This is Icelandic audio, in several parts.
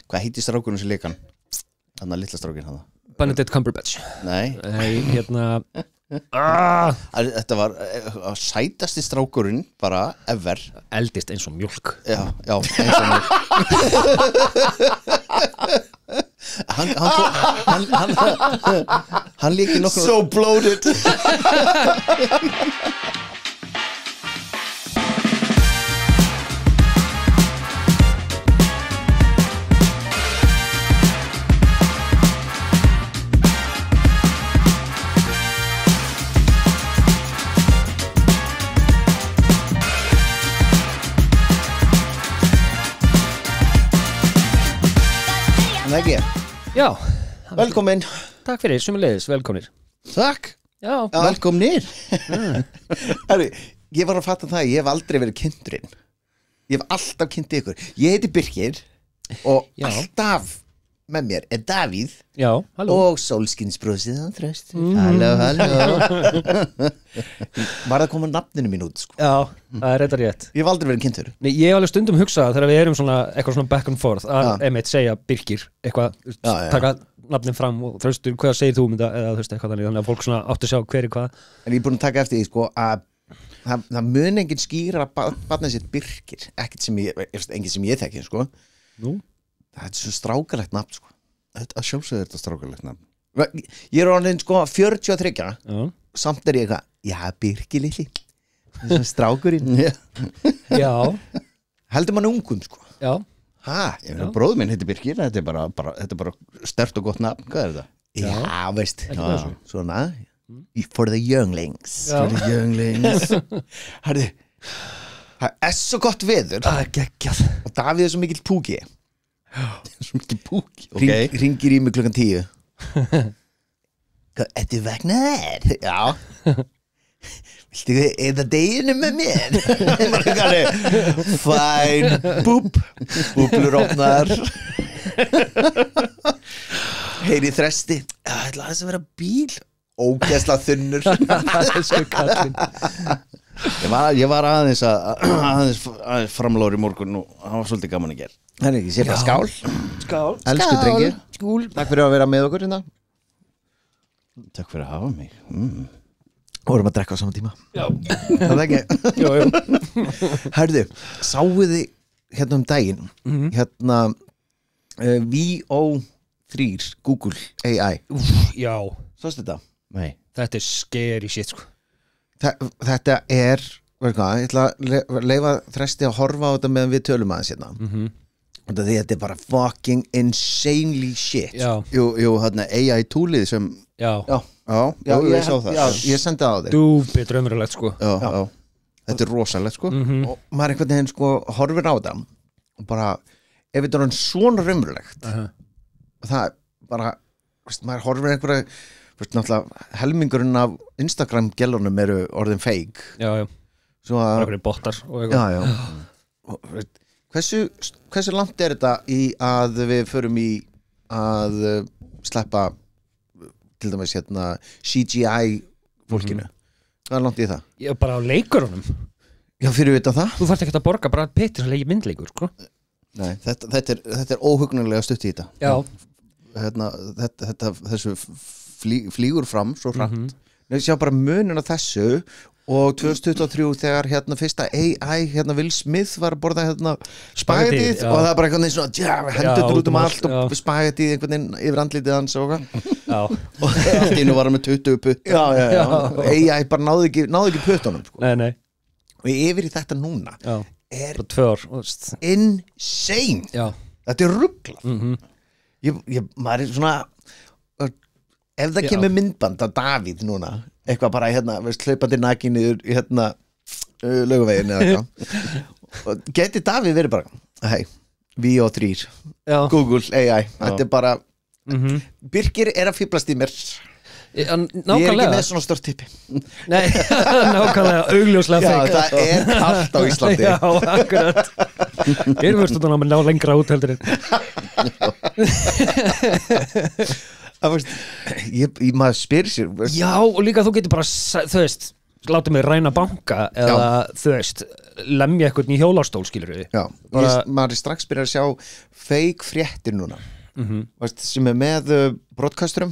Hvað heitir strákurinn sem leikan? Þannig að litla strákinn hann Benedict Cumberbatch Nei hérna Þetta var sætasti strákurinn bara ever eldist eins og mjólk Já, eins og mjólk Hann líki nokkuð So bloated Ekki Já, Velkomin takk fyrir, sömuleiðis, velkomnir Takk Já, Velkomnir Herri, ég var að fatta það Ég hef aldrei verið kynnturinn Ég hef alltaf kynnt ykkur Ég heiti Birkir Og Já. alltaf með mér er Davíð já, halló Og sólskinsbrosið hann þröst Halló Var það koma nafninu mín út sko. Já, það er þetta rétt Ég hef aldrei verið kynntur Nei, ég hef alveg stundum hugsað þegar við erum svona eitthvað svona back and forth að einmitt segja Birkir eitthvað, Já. taka nafnin fram og þraustur, hvað segir þú um þetta eða þú veist eitthvað þannig að fólk svona átti að sjá hver er hvað En ég er búin að taka eftir því sko, að það mun enginn skýra barnið sitt Birkir Ekkert sem enginn sem ég þekki sko. Nú? Það er svo strákalegt nafn sko. Að sjálfsögðu þetta strákalegt nafn Ég er orðin sko 43 Já, Samt er ég eitthvað Já, Birkir litli Þessi strákurinn já, Heldur mann ungum sko já. Ég meina bróður minn heitir Birkir Þetta er bara sterkt og gott nafn Hvað er þetta? Já, veist Svona For the younglings Já. For the younglings Herðu Það er svo gott veður Það er geggjað Og Davíð er svo mikill púki Svo mikið púki Ringir í mig klukkan 10 Hvað, ertu vegnaðir? Já Viltu eða deginu með mér? Fæn Búp Búblur opnar Heyri þresti Það ætla aðeins að vera bíl Ógeðsla þunnur Það er svo kallinn Ég var aðeins framlóri morgun og það var svolítið gaman að gera Það er ekki, sé bara skál Skál Elsku drengir Skúl Takk fyrir að vera með okkur hérna Takk fyrir að hafa mig Og vorum að drekka á sama tíma Já, Það er ekki jú, jú Herðu, sáuð þið hérna um daginn Hérna VO3 Google AI Já, Sástu þetta? Nei þetta er scary shit sko Þetta er Hvað, ég ætla að leifa þresti að horfa á þetta meðan við tölum aðeins hérna Því þetta er bara fucking insanely shit Já. Jú, hérna AI toolið sem Já, ég sá það Ég sendi það á þig dúbið draumurlegt sko já. Þetta er rosalegt sko Og maður einhvern veginn sko horfir á það Og bara, ef þetta er hann svona raunverulegt Og það er bara veist, maður horfir einhverja veist, náttúrulega helmingurinn af Instagram gælunum eru orðin fake Já, já, Svo að einhverjir bottar og eitthvað Já Og, veist, Hversu langt er þetta í að við förum í að sleppa til dæmis hérna CGI fólkinu Hvað er langt í það? Ég er bara á leikurunum Já, fyrir vita það? Þú þarft ekki að borga bara Petur sem leikir myndleikur sko Nei, þetta er óhugnarlega stutt í þetta Já, hérna, þessu flýgur fram svo hratt Nei, sjá bara munin á þessu og 2023 þegar hérna fyrsta AI hérna Will Smith var að borða hérna spagettið og það er bara einhvern veginn svona hendur út um allt og spagettið einhvern veginn yfir andlitið hans og og allt innu var hann með 20 putt já. AI bara náði ekki puttunum sko. nei og yfir í þetta núna Já, er bara 2 ár insane Já, þetta er rugglað maður er svona ef það kemur myndband af Davíð núna eitthvað bara hérna, veist, hlaupandi nakin niður í hérna Laugaveginn eða eitthvað geti Davíð verið bara hei, VO3 Google AI, þetta er bara Birkir er að fíblast í mér ég er ekki með svona stórt tippi nei, nákvæmlega augljóslega já, það er allt á Íslandi Já, akkurat Erum við stundum að ná lengra út heldur maður spyrir sér Já, og líka þú getur bara þú veist, látið mig ræna banka eða þú veist, lemja eitthvað í hjólastól, skilur við. Já, maður er strax byrjað að sjá fake fréttir núna veist, sem með broadcasturum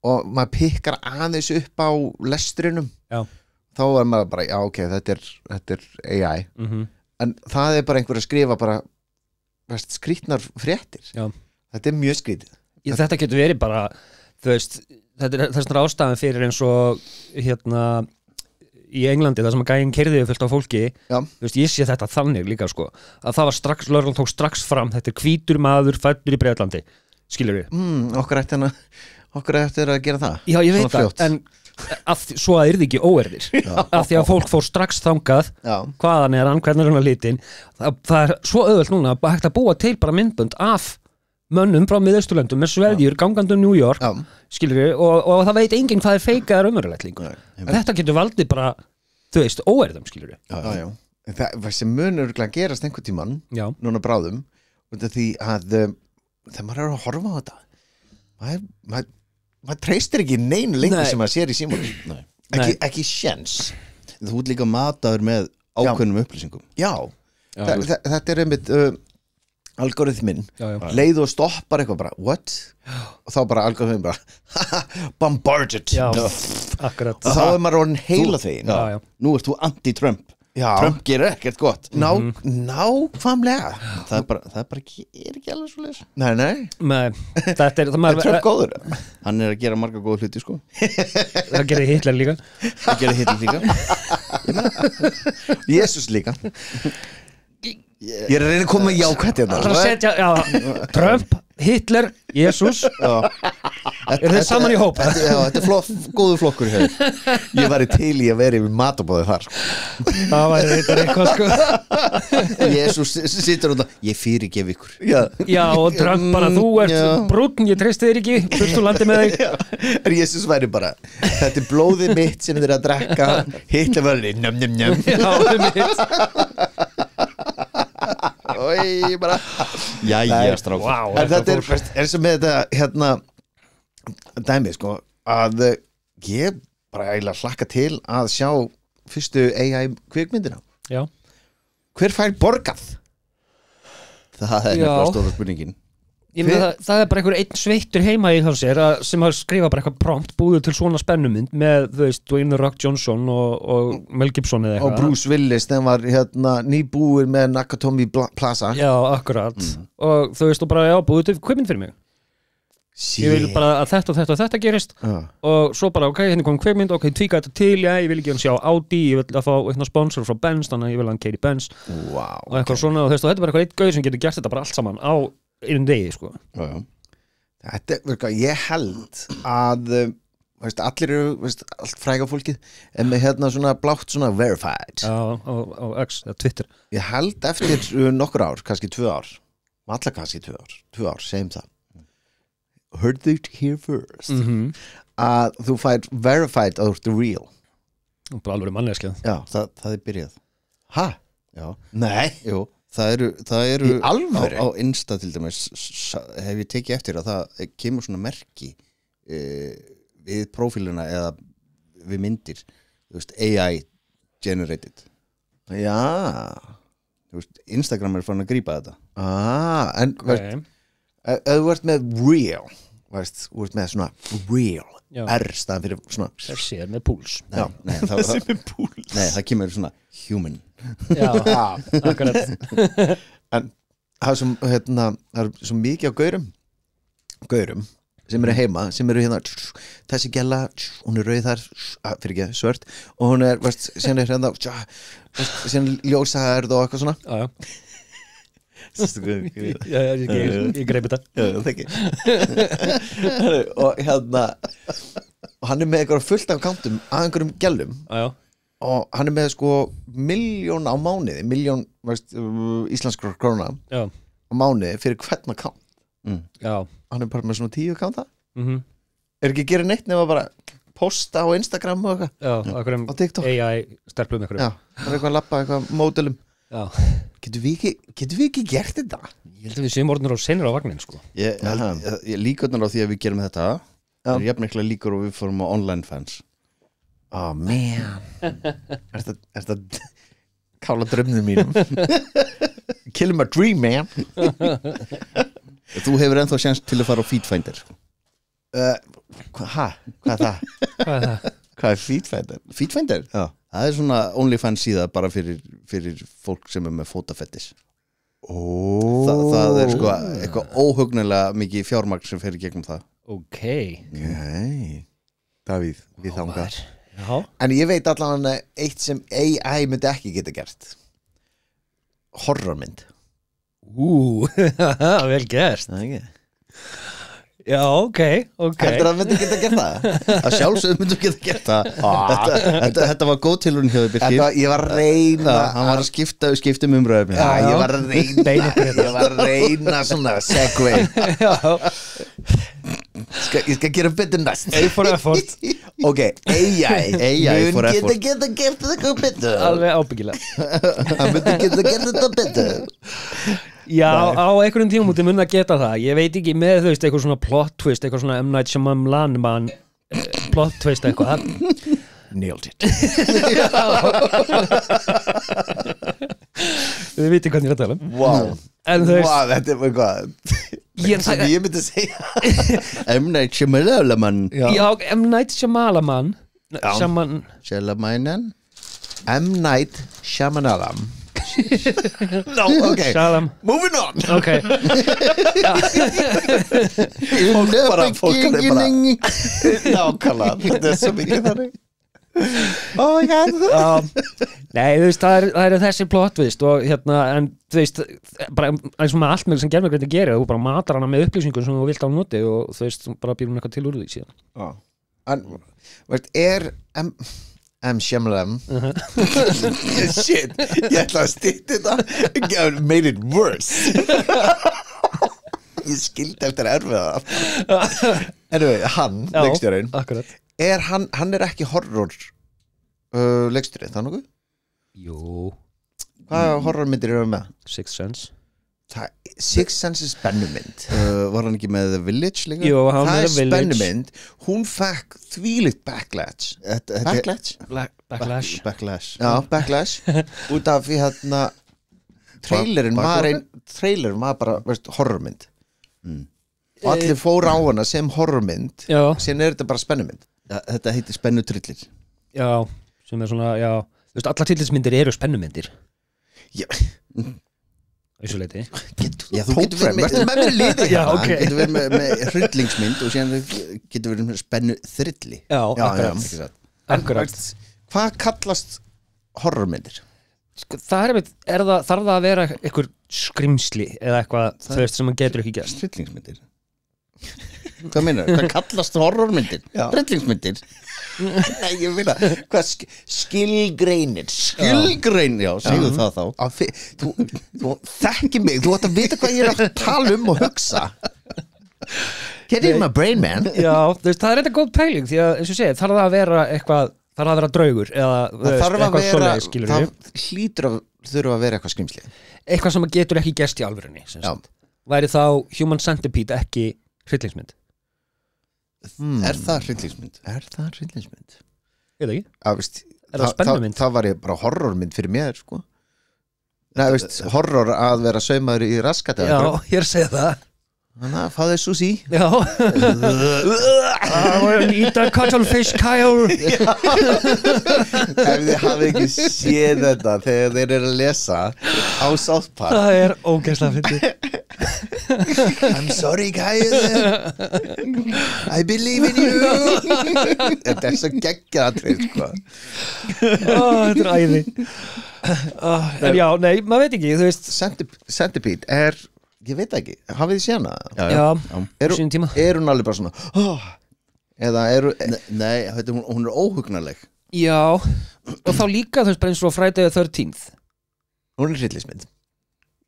og maður pikkar aðeins upp á lestrinum þá er maður bara, já ok, þetta er AI en það er bara einhver að skrifa bara veist, skrýtnar fréttir þetta er mjög skrýtið Þetta getur verið bara, þú veist, þetta er þessna ástæðan fyrir eins og hérna í Englandi, það sem að gæinn keyrði fullt á fólki, þú veist, ég sé þetta þannig líka, sko, að það var strax, lögreglan tók strax fram, þetta er hvítur maður fæddur í Breitlandi, skilur við? Okkur ætti að gera það? Já, ég veit það, en svo að yrði ekki óerðir, af því að fólk fór strax þangað, hvaðan er hann, hvernig er hann að litin, það er svo auðvelt núna að hægt að búa til bara myndbönd af mönnum frá miðausturlöndum með sveðjur gangandi New York skilur við og það veit enginn hvað er feikað raunverulegt lengur þetta getur valdið bara, þú veist, óerðum skilur við það mun örugglega gerast einhvern tímann núna bráðum út af því að þegar maður er að horfa á þetta maður treystir ekki neinu lengur sem maður sér í símanum ekki sjens þú ert líka mataður með ákveðnum upplýsingum þetta er einmitt algoritminn leið og stoppar eitthvað bara what? Og þá bara algoritminn bara bombarded akkurat og þá er maður orðin heila þegin nú ert þú anti-Trump Trump gerir ekkert gott nákvæmlega það er bara ekki alveg svo leys nei þetta er Trump góður hann er að gera marga góða hluti sko það gerir Hitler líka Jesus líka ég er að reyna að koma í jákvætt Trump, Hitler, Jesus eru þeir saman í hópa þetta er góðu flokkur ég væri til í að vera yfir matabóði þar það væri eitthvað sko Jesus situr út og ég fyrirgef ykkur já og Trump bara þú ert brúnn, ég treysti þér ekki fullt úr landi með þig Jesus væri bara þetta er blóðið mitt sem þið er að drekka Hitler væri njum já, mitt Jæja, strák en þetta er sem með þetta hérna dæmi sko að ég bara eiginlega hlakka til að sjá fyrstu AI kvikmyndina hver fær borgað? Það er nefnilega stóra spurningin það er bara einhver einn sveittur heima í hans sem har skrifað bara eitthvað prompt búið til svona spennumynd með, þú veist, Dwayne The Rock Johnson og Mel Gibson eða eitthvað og Bruce Willis, þeim var hérna nýbúið með Nakatomi Plaza já, akkurat og þú veist, og bara, já, búið til kvikmynd fyrir mig ég vil bara að þetta og þetta gerist og svo bara, ok, henni kom kvikmynd ok, tvíka þetta til, já, ég vil ekki hann sjá Audi ég vil að fá eitthvað sponsor frá Benz þannig að ég vil hann Katie Benz og eitthvað svona og þú veist, og þetta er bara eitthvað eitt gauð sem getur gert þetta bara allt saman á einum degi, sko þetta, ég held að veist, allir eru, veist, allt fræga fólkið en með hérna svona blátt svona verified á X, eða Twitter ég held eftir nokkur ár, kannski 2 ár allar kannski 2 ár, segjum það heard it here first að þú fær verified að þú ert real bara alveg manneskjað já, það er byrjað hæ? já, nei, jú það eru í alvöru? á Insta til dæmis hef ég tekið eftir að það kemur svona merki við prófíluna eða við myndir þú veist, AI generated já þú veist, Instagram er fann að grípa þetta en ef þú ert með real veist, þú ert með svona real R staðan fyrir svona þessi er með púls þessi með púls nei, það kemur svona human já, akkurat en það er svo, hérna, það er svo mikið á gaurum sem eru heima, sem eru hérna þessi gæla, hún er rauð þar fyrir ekki, svört og hún er, veist, sem er hérna sem ljósahærð og eitthvað svona ég greip þetta og hérna og hann er með eitthvað fullt af kántum að einhverjum gælum og hann er með sko 1.000.000 á mánuði 1.000.000 íslenskra króna á mánuði fyrir hvern account hann er bara með svona 10 account er ekki að gera neitt nema bara posta á Instagram og eitthvað á TikTok AI stelplum eitthvað það er eitthvað að lappa eitthvað módelum getur við ekki gert þetta? Ég held að við séum orðnir á senur á vagnin sko. Ég líkurnar á því að við gerum þetta er jafnveiklega líkur og við fórum á online fans oh man er þetta kála drömnum mínum kill my dream man. Þú hefur ennþá sjans til að fara á Feedfinder. Hvað er það? Hvað er Feedfinder? Feedfinder? Já. Það er svona OnlyFans síða bara fyrir fólk sem með fótafettis. Það er sko eitthvað óhugnilega mikið fjármagn sem fer í gegnum það. Ok Davíð, við þangað. Já. En ég veit allan eitt sem AI myndi ekki geta gert. Horrormynd. Vel gert. Það ekki? Já, ok Heldur að myndi geta gert það? Að sjálfsögum myndum geta gert það. Þetta var góð tilhörun hjá þau, Birkir. Ég var að reyna Hann var að skipta umræðum. Já, ég var að reyna svona segway. Ég skal gera betur næst. A for effort. Ok, AI for effort. geta gert þetta betur. Alveg ábyggilega. Hann myndi geta gert þetta betur. Já, á einhverjum tímamúti mun að geta það. Ég veit ekki með þú veist eitthvað svona plot twist, eitthvað svona M. Night Shyamalan plot twist eitthvað. Nailed it. Við vitum hvernig ég er að tala. Wow. En þú veist Þetta er eitthvað sem ég myndi segja. M. Night Shyamalan. Já, M. Night Shyamalan Shyamalan. M. Night Shyamalan. No, okay. Shalom. Moving on. Ok Fólk er bara nákvæmlega. Þetta er svo mikið þannig. Nei, þú veist, það er þessi plot twist og hérna, en þú veist bara eins og með allt með sem gerðmægrindi gerir þú bara matar hana með upplýsingum sem þú vilt á noti og þú veist, bara býr hún eitthvað til úr því síðan. En, veist, M. Shyamalan Shit, ég ætla að stýta þetta made it worse. Ég skildi eftir að erfiða það. Anyway, hann, leikstjórinn Akkurat. Hann er ekki horror leikstjórinn, það nokkuð? Jú, Hvaða horrormyndir eru með? Sixth Sense. Sixth Sense er spennumynd. Var hann ekki með The Village líka? Jú, hann Það er The Village. spennumynd. Hún fekk þvílíkt backlash. Backlash. Backlash. Já, backlash. Út af því hérna trailerinn var bara, veist, horrormynd. Og allir fóru á hana sem horrormynd. Já, Síðan er þetta bara spennumynd. Þetta heitir spennutrillir. já, sem er svona, já þú veist, allar tillismyndir eru spennumyndir Já, Þessu leiti. Já, þú getur verið verður með mér liðið Já, hérna. ok. getur verið með hryllingsmynd og síðan getur verið með spennuþrilli. Já, Já, akkurat. já. Akkurat. Hvað kallast horrormyndir? Sko, það er einmitt, þarf það að vera einhver skrimsli eða eitthvað, þú veist, sem maður getur ekki gæst. Hryllingsmyndir. Hvað meinar? Hvað kallast horrormyndir? Já. Hryllingsmyndir. Nei, ég meina, hvað skilgreinir? Skilgrein, já, segðu það þá. Þú þekki mig, þú átt að vita hvað ég er að tala um og hugsa. Get in my brain, man. Já, þú veist, það er eitthvað góð pæling því að, eins og segið, þarf það að vera eitthvað, þarf það að vera draugur eða, þú Það veist, þarf að eitthvað vera, svoleiðis, skilur það við. hlýtur að þurfa að vera eitthvað skrimsli. Eitthvað sem maður getur ekki gæst í alvörunni, sem Já. sagt. Væri þá Human Centipede ekki hryllingsmynd? Er það hryllingsmynd? Er það hryllingsmynd? Ég veit ekki. Veist, Er það spennumynd? Það var ég bara horrormynd fyrir mér, sko. Nei, veist, horror að vera saumaður í raskati. Já, ég er að segja það. Þannig að fáðu sushi. Já. Eat a cuttlefish, Kyle. Ef þið hafið ekki séð þetta þegar þeir eru að lesa á South Park. Það er ógeðslega fyndið. I'm sorry, Kyle. I believe in you. Þetta er svo geggjaratrið, sko. Þetta er æði. En já, nei, maður veit ekki, þú veist. Centipede er, ég veit ekki, hafið þið séð hana? Já, sín tíma. Er hún alveg bara svona eða eru Nei, hún er óhugnarleg. Já, og þá líka, þú veist, bara eins og Friday the 13th. hún er hryllismynd.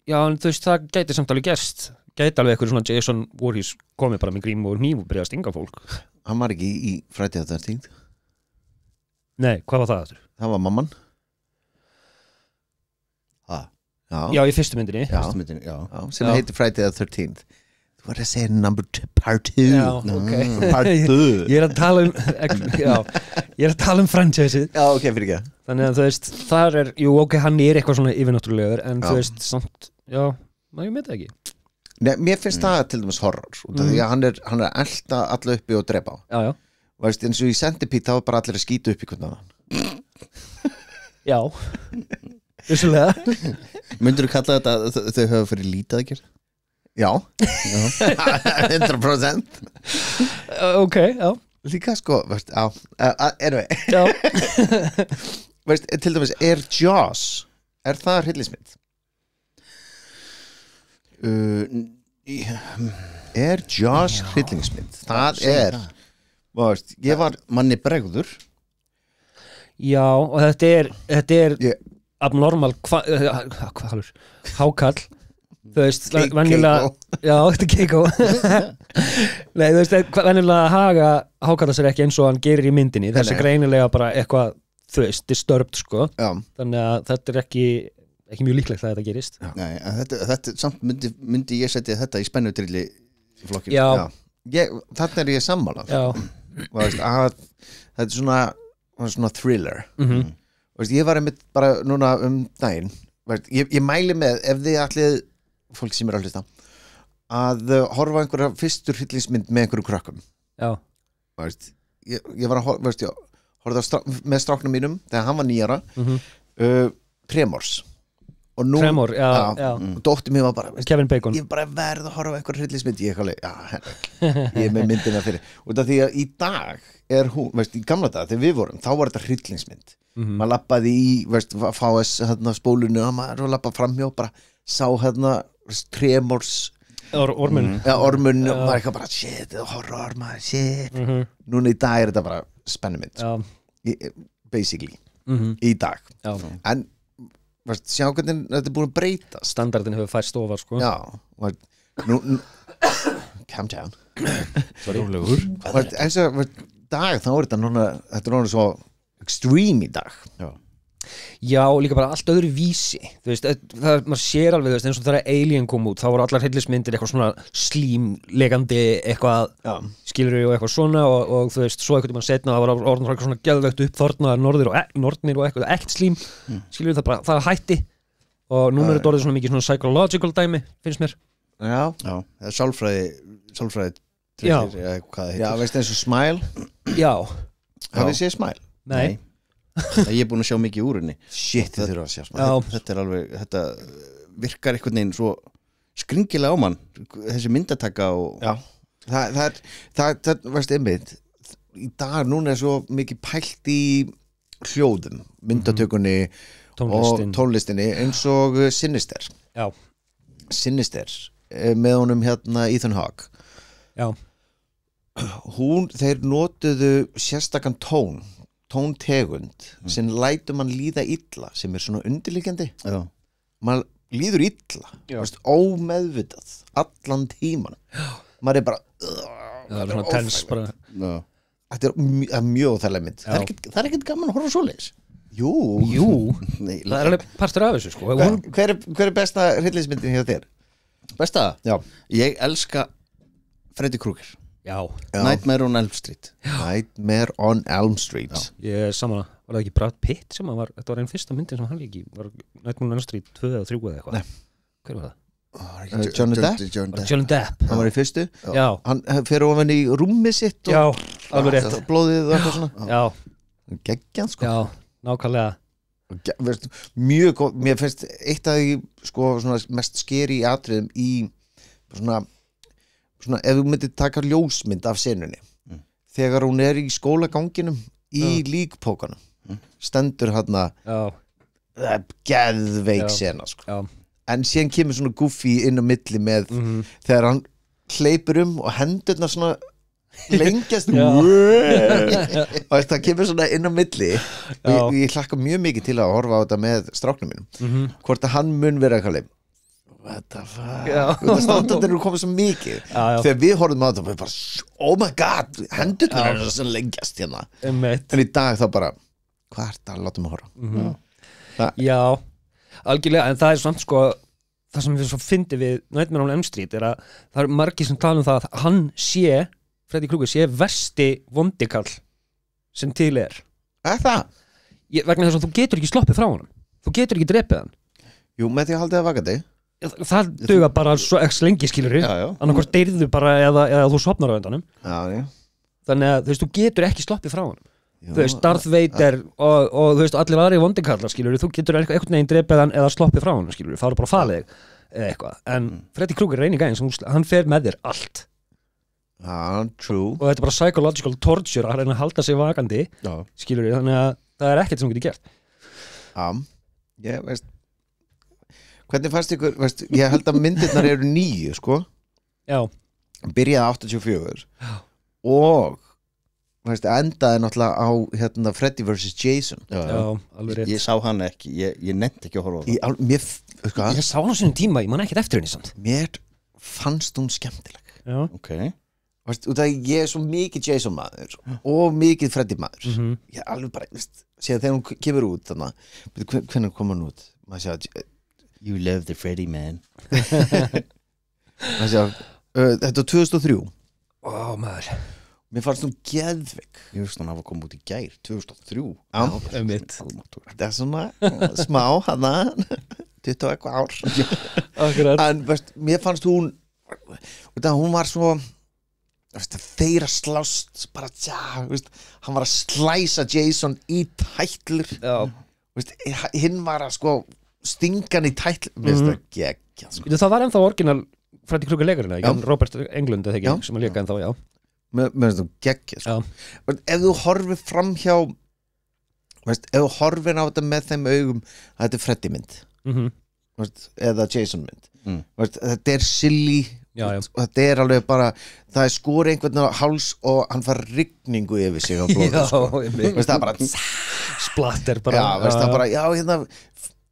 Já, en þú veist, það gæti samt alveg gerst. Gæti alveg eitthvað svona Jason Voorhees komið bara með grím og hníf og byrja að stinga fólk. Hann var ekki í Friday the 13th. Nei, hvað var það aftur? Það var mamman. Ha, Já, Já, í fyrstu myndinni. Já. fyrstu myndin, já. sem Já. heitir Friday the 13th. Þú var að segja part 2 Já, ok Part 2 Ég er að tala um já, ég er að tala um franchise-ið Já, ok, fyrir ekki Þannig að þú veist, þar er, jú, ok, hann er eitthvað svona yfirnáttúrulegur en þú veist, samt, já, maður með það ekki Nei, mér finnst það til dæmis horror út af því að hann er elta alla uppi og drepa á Já, Veist, eins og í Centipede þá var bara allir að skýta upp í hvernig annan já Vissulega Myndirðu kalla þetta þau hafa fyrir lítið að gera? Já 100% Ok, já Líka sko, veist, anyway Já, veist, til dæmis, er Jaws það hryllismynd? Er Jaws hryllingsmynd? Það er veist, ég var Manni bregður já, og þetta er abnormal hákall þú veist, venjulega já, þetta er Keiko nei, þú veist, venjulega haga hákalla sér ekki eins og hann gerir í myndinni þessi greinilega bara eitthvað þú veist, disturbed sko Já. þannig að þetta er ekki mjög líklegt að þetta gerist Nei, en þetta samt myndi ég setja þetta í spennutrilli flokkin já, Þarna er ég sammála já, veist, að þetta er svona thriller veist, ég var einmitt bara núna daginn veist, ég mæli með ef þið allir fólk sem er að hlusta að horfa einhverja fyrstur hryllingsmynd með einhverju krökkum já, veist, ég var að horfa með stráknum mínum þegar hann var 9 ára Tremors og nú, Tremor, já. og dóttir mér var bara veist, Kevin Bacon ég bara verð að horfa á einhverja hryllingsmynd ég er með myndina fyrir og það því að í dag er hún veist, í gamla dag þegar við vorum þá var þetta hryllingsmynd maður lappaði í veist, fáis spólunu og maður lappaði framhjá bara sá Tremors Ormun ormun og maður eitthvað bara shit, horror maður, shit núna í dag er þetta bara spennumynd basically í dag já. en veist, sjá hvernig þetta er búin að breyta standardin hefur færst ofar sko já veist, calm down veist, eins og veist, dag þá er þetta núna svo extreme í dag já, líka bara allt öðru vísi þú veist, maður sér alveg þú veist, eins og þegar Alien kom út, þá voru allar hryllismyndir eitthvað svona slímlegandi eitthvað, skilur og eitthvað svona og þú veist, svo eitthvað mann setna það var orðin eitthvað svona geðvegt uppþornaðar norðnir og eitthvað, ekkert slím skilur það bara, það hætti og núna er þetta orðið svona mikið svona psychological dæmi finnst mér já, það er sálfræði trillir eða hvað það heitir já, veist eins og Smile já, hafið séð Smile? nei ég er búin að sjá mikið úr henni shit, þið þurfa að sjá Smile þetta er alveg, þetta virkar einhvern veginn svo skringilega á mann þessi myndataka og já, það veist einmitt í dag núna er svo mikið pælt í hljóðum, myndatökunni og tónlistinni eins og Sinister já. Sinister með honum Ethan Hawke já. Þeir notuðu sérstakann tóntegund sem lætur mann líða illa sem er svona undirliggjandi mann líður illa veist, ómeðvitað allan tíman maður er bara það er svona tens bara þetta er mjög óþægileg mynd það er ekkert gaman að horfa svoleiðis jú það er alveg partur af þessu sko hver er besta hryllingsmyndin hjá þér? Besta? Já. Ég elska Freddy Krueger Nightmare on Elm Street Nightmare on Elm Street ég saman að, var það ekki Brad Pitt sem var, þetta var einn fyrsta myndin sem hann líki var Nightmare on Elm Street 2 eða 3 eða eitthvað hver var það? Johnny Depp hann var í fyrstu já. Hann fer ofan í rúmið sitt og alveg rétt blóðið og eitthvað svona geggjan sko já, nákvæmlega mjög góð, mér finnst eitt af því sko svona mest skeri atriðum í svona ef þú myndir taka ljósmynd af senunni þegar hún er í skólaganginum í líkpókanum stendur hérna það er geðveik sena sko en síðan kemur svona Goofy inn á milli með þegar hann hleypur og hendurnar svona lengjast og það kemur svona inn á milli og ég hlakka mjög mikið til að horfa á þetta með stráknum mínum hvort að hann mun vera eitthvað what the fuck standardir eru komið svo mikið þegar við horfum á þetta við bara, oh my god hendurnar er svona lengjast hérna en í dag þá bara hvað er þetta að láta mig horfa já, algjörlega en það er samt sko það sem við svo fyndi við Nightmare on Elm Street að það eru margir sem tala það að hann sé, Freddy Krueger sé versti vondikall sem til það? Vegna þess að þú getur ekki sloppið frá honum, þú getur ekki drepið hann. Jú, með því að haldið það vakandi. Það duga bara svo ekki lengi, skilurðu, annarkvort deyrðu bara eða þú sopnar á endanum. Já. Þannig að þú getur ekki sloppið frá honum. Þú veist, Darth Vader og þú veist, allir aðri vondikallar, skilurðu, þú getur einhvern veginn drepið hann eða sloppið frá honum, skilurðu, það er bara falið eða eitthvað. En Freddy Krueger er eini gæinn sem hann fer með þér allt. True. Og þetta er bara psychological torture að reyna að halda sig vakandi, skilurðu, þannig að það er ekkert sem getur gert. Ég veist, hvernig fannst ykkur, veist, ég held að myndirnar eru 9, sko. Já. Byrjaði 84 og veist, endaði náttúrulega á Freddy vs. Jason. Já, alveg rétt. Ég sá hann ekki, ég nefndi ekki að horfa á það. Ég sá hann svona tíma, ég man ekkert eftir henni samt. Mér fannst hún skemmtileg. Já. Ok. Veist, út af ég er svo mikið Jason maður og mikið Freddy maður. Ég alveg bara, veist, séð þegar hún kemur út þannig, hvernig kom hann út? Maður séð, You love the Freddy man. Maður séð, þetta var 2003. Maður. Mér fannst hún geðveik. Ég veist hann hafa komið út í gær 2003. Þetta er svona smá hana 20 eitthvað ár. Akkurat. En veist, mér fannst hún var svo veist, þeir að slást bara veist, hann var að slæsa Jason í tætlur. Veist, hinn var að sko stingan í tætlur. Mér finnst það geggjað, sko. Það var ennþá orginal Freddy Krueger leikarinn, Robert Englund eða ekki, sem að leika ennþá, já. Mér finnst það geggjað, sko. Ef þú horfir fram hjá veist, ef þú horfir á þetta með þeim augum að þetta er Freddy mynd veist, eða Jason mynd veist, þetta er silly og þetta er alveg bara, það er skori einhvern á háls og hann fær rigningu yfir sig á blóðu, sko. Veist, það er bara splatter bara. Veist, það er bara, hérna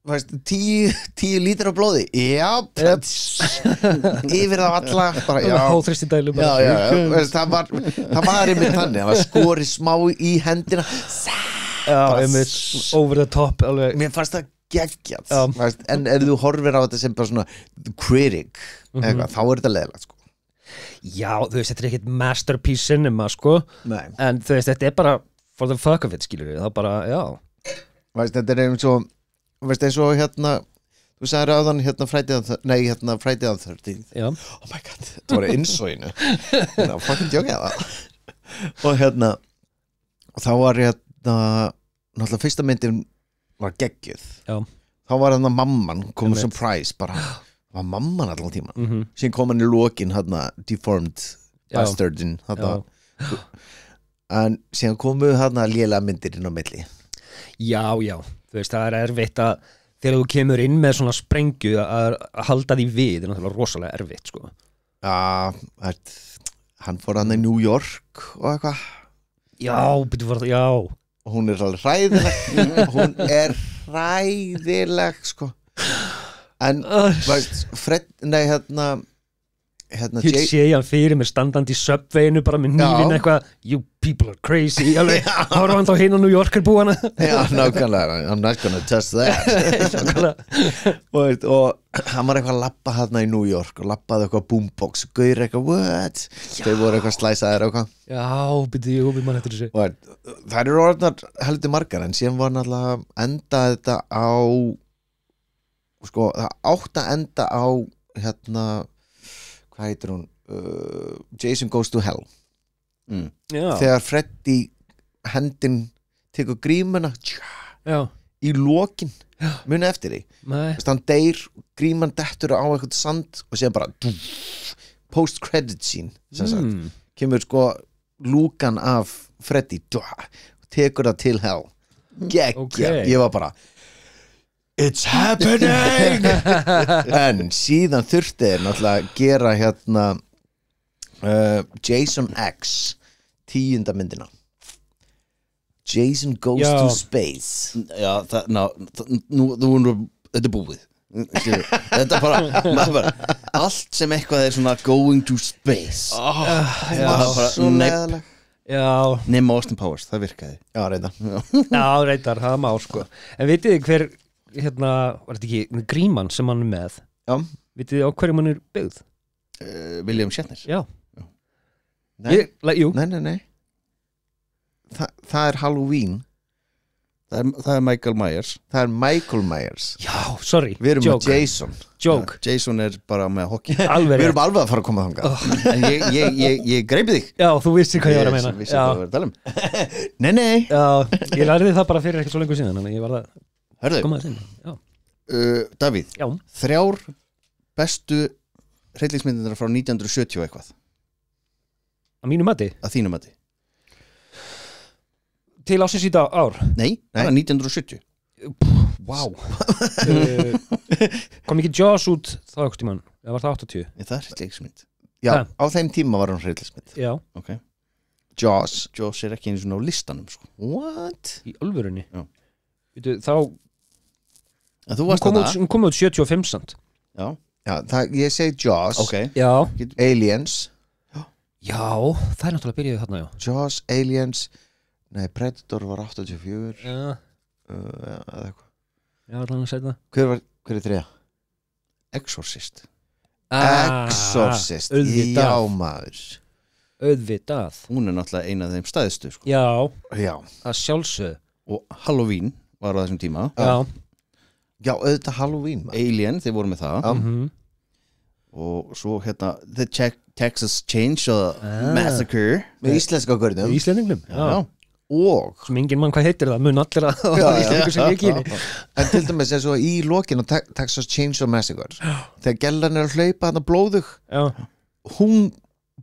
veist, 10 lítur af blóði yfir það alla bara, háþrýsti dælu veist, það var einmitt þannig, það var skori smá í hendina einmitt over the top alveg. Mér fannst það geggjað en ef þú horfir á þetta sem bara svona critic eitthvað, þá er þetta leiðilegt, sko. Já, þú veist, þetta er ekkert masterpiece cinema, sko. Nei. En þú veist, þetta er bara for the fuck of it, skilur við, það bara, veist, þetta er eins og veist, eins og þú sagði ráðan Friday the 13th. Oh my god, þetta var innsóinu fucking djókja það og þá var náttúrulega fyrsta myndin var geggjuð. Þá var mamman komið surprise bara, var mamman allan tíman síðan kom hann í lokin deformed bastardin en síðan komu lélega myndir inn á milli. Já, þú veist, það er erfitt að þegar þú kemur inn með svona sprengju að halda því við er náttúrulega rosalega erfitt, sko. Hann fór hann í New York og eitthvað. Já, og hún er alveg hræðileg sko. En veist, ég sé hann fyrir mér standandi í Subwayinu bara með nývin eitthvað, you people are crazy alveg, horfa hann þá hinn á New Yorker búana. Nákvæmlega, I'm not gonna test that. og hann var eitthvað að labba hann í New York og labbaði eitthvað boombox, gaur eitthvað what, þau voru eitthvað slæsaðir eitthvað. Við mann eftir þessu. Það eru orðnar heldur margar en síðan var náttúrulega enda þetta á sko, það átt að enda á hvað heitir hún, Jason Goes to Hell. Þegar Freddy hendin tekur grímuna í lokin, muni eftir því hann deyr, gríman dettur á eitthvað sand og síðan bara post credit scene kemur sko lúkan af Freddy tekur það til Hell geggja, ég var bara it's happening en síðan þurfti þeir náttúrulega að gera Jason X 10. myndina Jason Goes to Space. Þetta er búið. Þetta bara allt sem eitthvað er svona going to space það var svo neðaleg nema Austin Powers, það virkaði. Reyndar, það má, sko. En vitið þið hver var þetta ekki gríman sem hann er með Já. Vitið þið á hverjum hann er byggð? William Shatner. Já. Nei, Jú. nei. Það er Halloween. Það er Michael Myers. Það er Michael Myers. Já, sorry. Við erum Joke. með Jason. Joke. Jason er bara með hockey. Alveg Við erum alveg að fara að koma þangað. En ég greipi þig. Já, þú vissi hvað ég var að meina. Ég vissi hvað ég var að tala um. Nei. Já, ég lærði það bara fyrir ekkert svo lengur síðan, þannig að ég var að Hörðu, koma þess inn. Já. Davíð, Já. 3 bestu hryllingsmyndirnar frá 1970 og eitthvað, Að mínu mati, að þínu mati. til ásins í dag ár. Nei, það er 1970. Vá. Kom ekki Jaws út þá ekkert tímann? Eða var það 80? Það er hryllingsmynd. Já, Ha. á þeim tíma var hann hryllismynd. Já, Ok. Jaws. Jaws er ekki einu svona á listanum, sko. What? í alvörunni. Já. Veitu, þá, En þú varst hún kom út 75 samt. Já, Já, ég segi Jaws. ok. Já. Aliens. Já, það er náttúrulega byrjuð þarna, já. Jaws, Aliens. Nei, Predator var 84. Já, Eða eitthvað. já, allan að segja það. Hver er 3? Exorcist. Exorcist. Já, maður. Auðvitað. Hún er náttúrulega eina af þeim stæðstu, sko. Já, Já. að sjálfsögðu. Og Halloween var á þessum tíma. Já. Já, auðvitað Halloween, maður. Alien, þeir voru með það. Mhm. Og svo hérna The Texas Chainsaw Massacre. Með íslenska görnum. Íslendingnum. Já. Og Sem engin mann hvað heitir það, mun allir að það var íslendingur sem ég kýni. en til dæmis eins og í lokin á Texas Chainsaw Massacre þegar gellan er að hlaupa þarna blóðug, Já. hún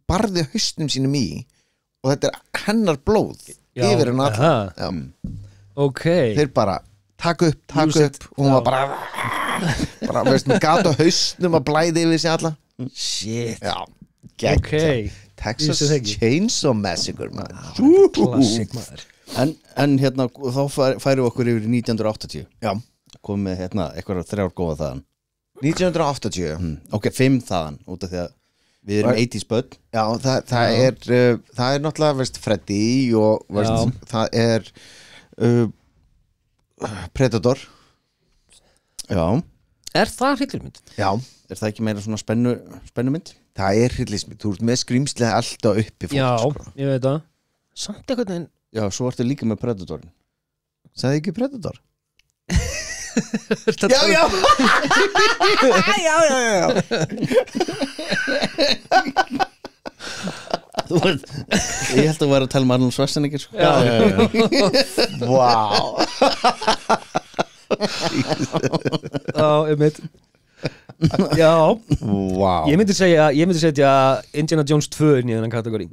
barði hausnum sínum í og þetta er hennar blóð Já. yfir hennar Aha. Já. Ok. Þeir bara taka upp Use og hún var bara veist, með gat á hausnum að blæði yfir sig alla. Shit. Já, Ok. Texas Vissi það ekki. Chainsaw Massacre, maður. Klassik maður. En hérna, þá færum við okkur yfir í 1980. Já. Komum með hérna, eitthvað 3 góða þaðan. 1980. Ok, 5 þaðan, út af því að við erum 80s börn. Já, það er náttúrulega, veist, Freddy og veist, það er Predator. Já. Er það hryllismynd? Já, Er það ekki meira svona spennumynd? það er hryllismynd. Þú ert með skrýmslega alltaf uppi fólk, Já, sko. ég veit það. Samt einhvern veginn. Já, svo ertu líka með Predatorin. Sagði ekki Predator? Já, já. Ég held að vera að tala um Arnold Schwarzenegger, sko. Vá. Já, einmitt. Já, Vá. ég myndi setja Indiana Jones 2 inn í þennan kategóri.